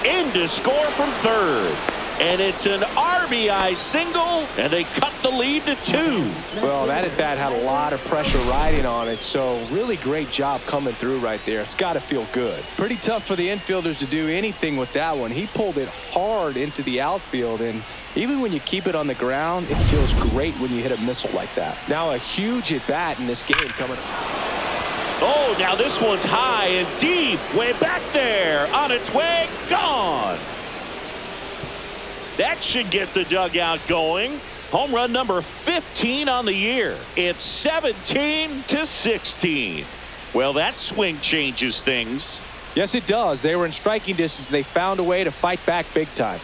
S2: In to score from third. And it's an RBI single, and they cut the lead to 2.
S3: Well, that at bat had a lot of pressure riding on it, so really great job coming through right there. It's got to feel good. Pretty tough for the infielders to do anything with that one. He pulled it hard into the outfield, and even when you keep it on the ground, it feels great when you hit a missile like that. Now a huge at bat in this game coming up.
S2: Oh, now this one's high and deep, way back there, on its way, gone. That should get the dugout going. Home run number 15 on the year. It's 17-16. Well, that swing changes things.
S3: Yes, it does. They were in striking distance. They found a way to fight back big time.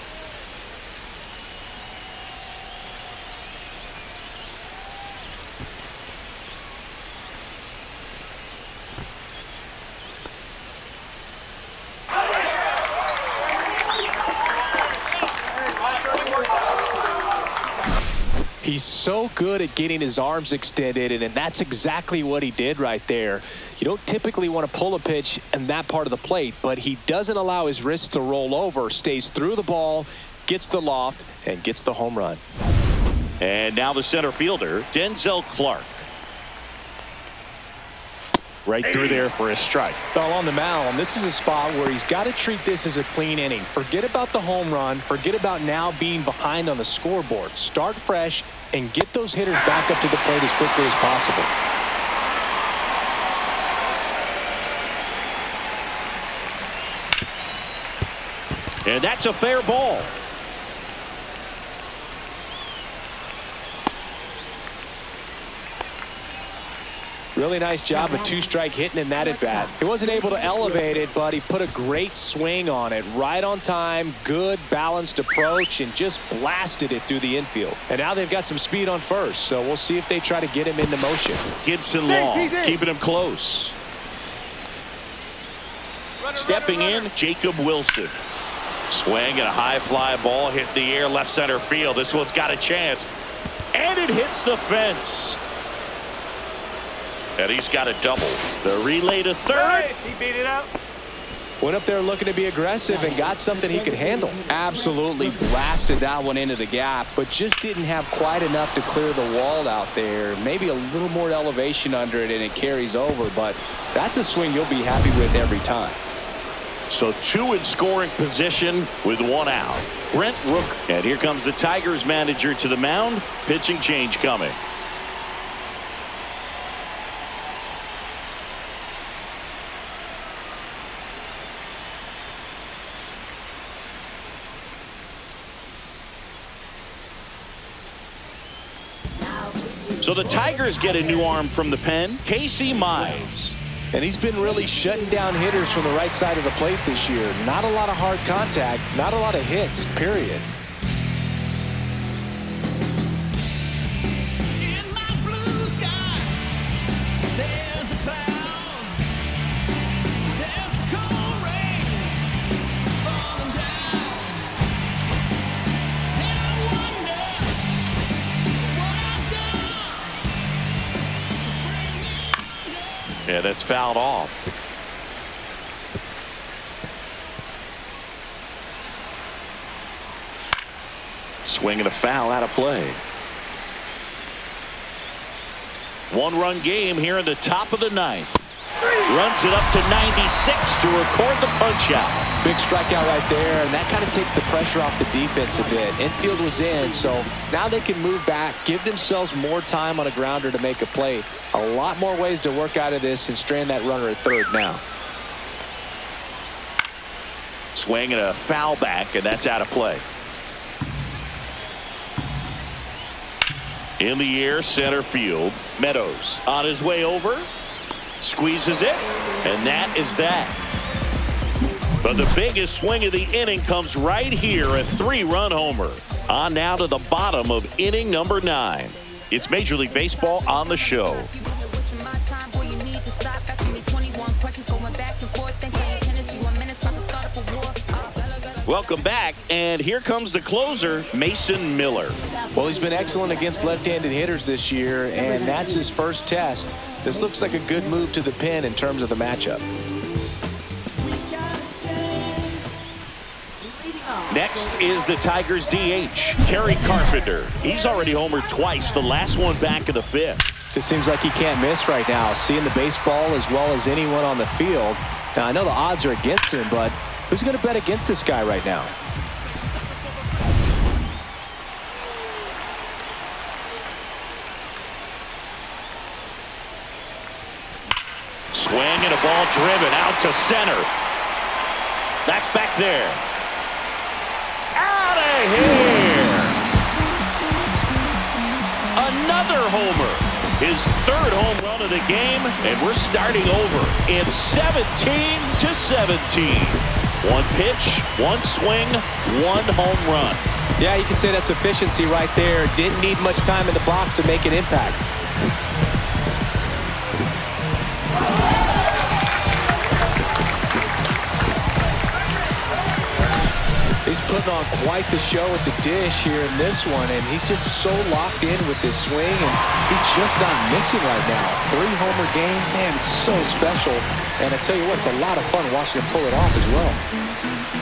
S3: He's so good at getting his arms extended, and that's exactly what he did right there. You don't typically want to pull a pitch in that part of the plate, but he doesn't allow his wrists to roll over, stays through the ball, gets the loft, and gets the home run.
S2: And now the center fielder, Denzel Clark. Right through there for a strike.
S3: Well, on the mound, this is a spot where he's got to treat this as a clean inning. Forget about the home run. Forget about now being behind on the scoreboard. Start fresh and get those hitters back up to the plate as quickly as possible.
S2: And that's a fair ball.
S3: Really nice job of two-strike hitting in that at-bat. He wasn't able to elevate it, but he put a great swing on it. Right on time, good balanced approach, and just blasted it through the infield. And now they've got some speed on first, so we'll see if they try to get him into motion.
S2: Gibson Long keeping him close. Stepping in, Jacob Wilson. Swing and a high fly ball hit the air left center field. This one's got a chance. And it hits the fence. And he's got a double. The relay to third.
S4: He beat it out.
S3: Went up there looking to be aggressive and got something he could handle.
S6: Absolutely blasted that one into the gap,
S3: But just didn't have quite enough to clear the wall out there. Maybe a little more elevation under it and it carries over, but that's a swing you'll be happy with every time.
S2: So 2 in scoring position with 1 out. Brent Rook. And here comes the Tigers manager to the mound. Pitching change coming. So the Tigers get a new arm from the pen, Casey Mize.
S3: And he's been really shutting down hitters from the right side of the plate this year. Not a lot of hard contact, not a lot of hits, period.
S1: In my blue sky, there's a cloud. There's a cold rain falling down. And I wonder what I've done.
S2: Yeah, that's fouled off. Swing and a foul out of play. 1-run game here in the top of the 9th. Runs it up to 96 to record the punch out.
S3: Big strikeout right there, and that kind of takes the pressure off the defense a bit. Infield was in, so now they can move back, give themselves more time on a grounder to make a play. A lot more ways to work out of this and strand that runner at third now.
S2: Swing and a foul back, and that's out of play. In the air, center field. Meadows on his way over. Squeezes it, and that is that. But the biggest swing of the inning comes right here, a 3-run homer. On now to the bottom of inning number 9. It's Major League Baseball on the show. Welcome back, and here comes the closer, Mason Miller.
S3: Well, he's been excellent against left-handed hitters this year, and that's his first test. This looks like a good move to the pen in terms of the matchup.
S2: Next is the Tigers DH, Kerry Carpenter. He's already homered twice, the last one back in the 5th.
S3: It seems like he can't miss right now, seeing the baseball as well as anyone on the field. Now, I know the odds are against him, but who's going to bet against this guy right now?
S2: Swing and a ball driven out to center. That's back there. Out of here. Another homer. His 3rd home run of the game, and we're starting over in 17-17. 1 pitch, 1 swing, 1 home run.
S3: Yeah, you can say that's efficiency right there. Didn't need much time in the box to make an impact. He's putting on quite the show at the dish here in this one, and he's just so locked in with this swing, and he's just not missing right now. 3-homer game, man, it's so special. And I tell you what, it's a lot of fun watching him pull it off as well.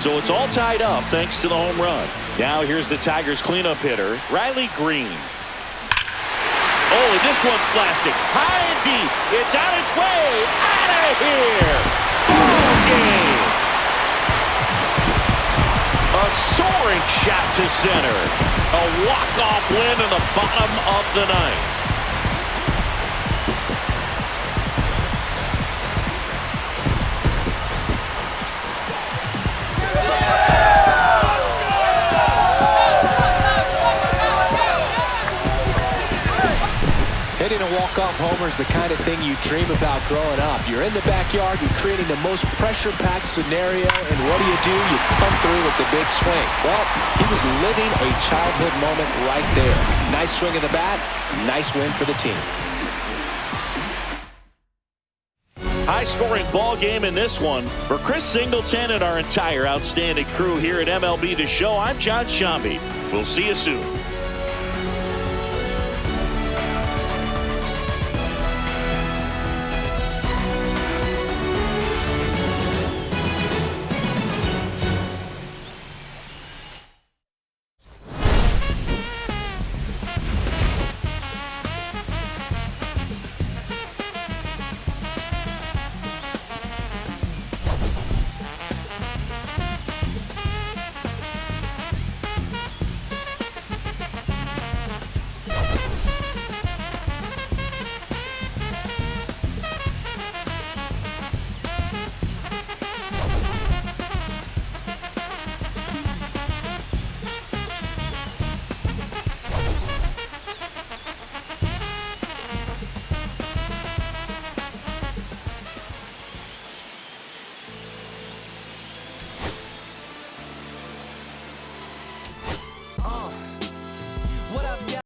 S2: So it's all tied up thanks to the home run. Now here's the Tigers cleanup hitter, Riley Green. Oh, and this one's blasting. High and deep. It's on its way. Out of here. Ball game. A soaring shot to center. A walk-off win in the bottom of the 9th.
S3: Hitting a walk-off homer is the kind of thing you dream about growing up. You're in the backyard, you're creating the most pressure-packed scenario, and what do? You come through with the big swing. Well, he was living a childhood moment right there. Nice swing of the bat, nice win for the team.
S2: High-scoring ball game in this one. For Chris Singleton and our entire outstanding crew here at MLB The Show, I'm John Shambi. We'll see you soon.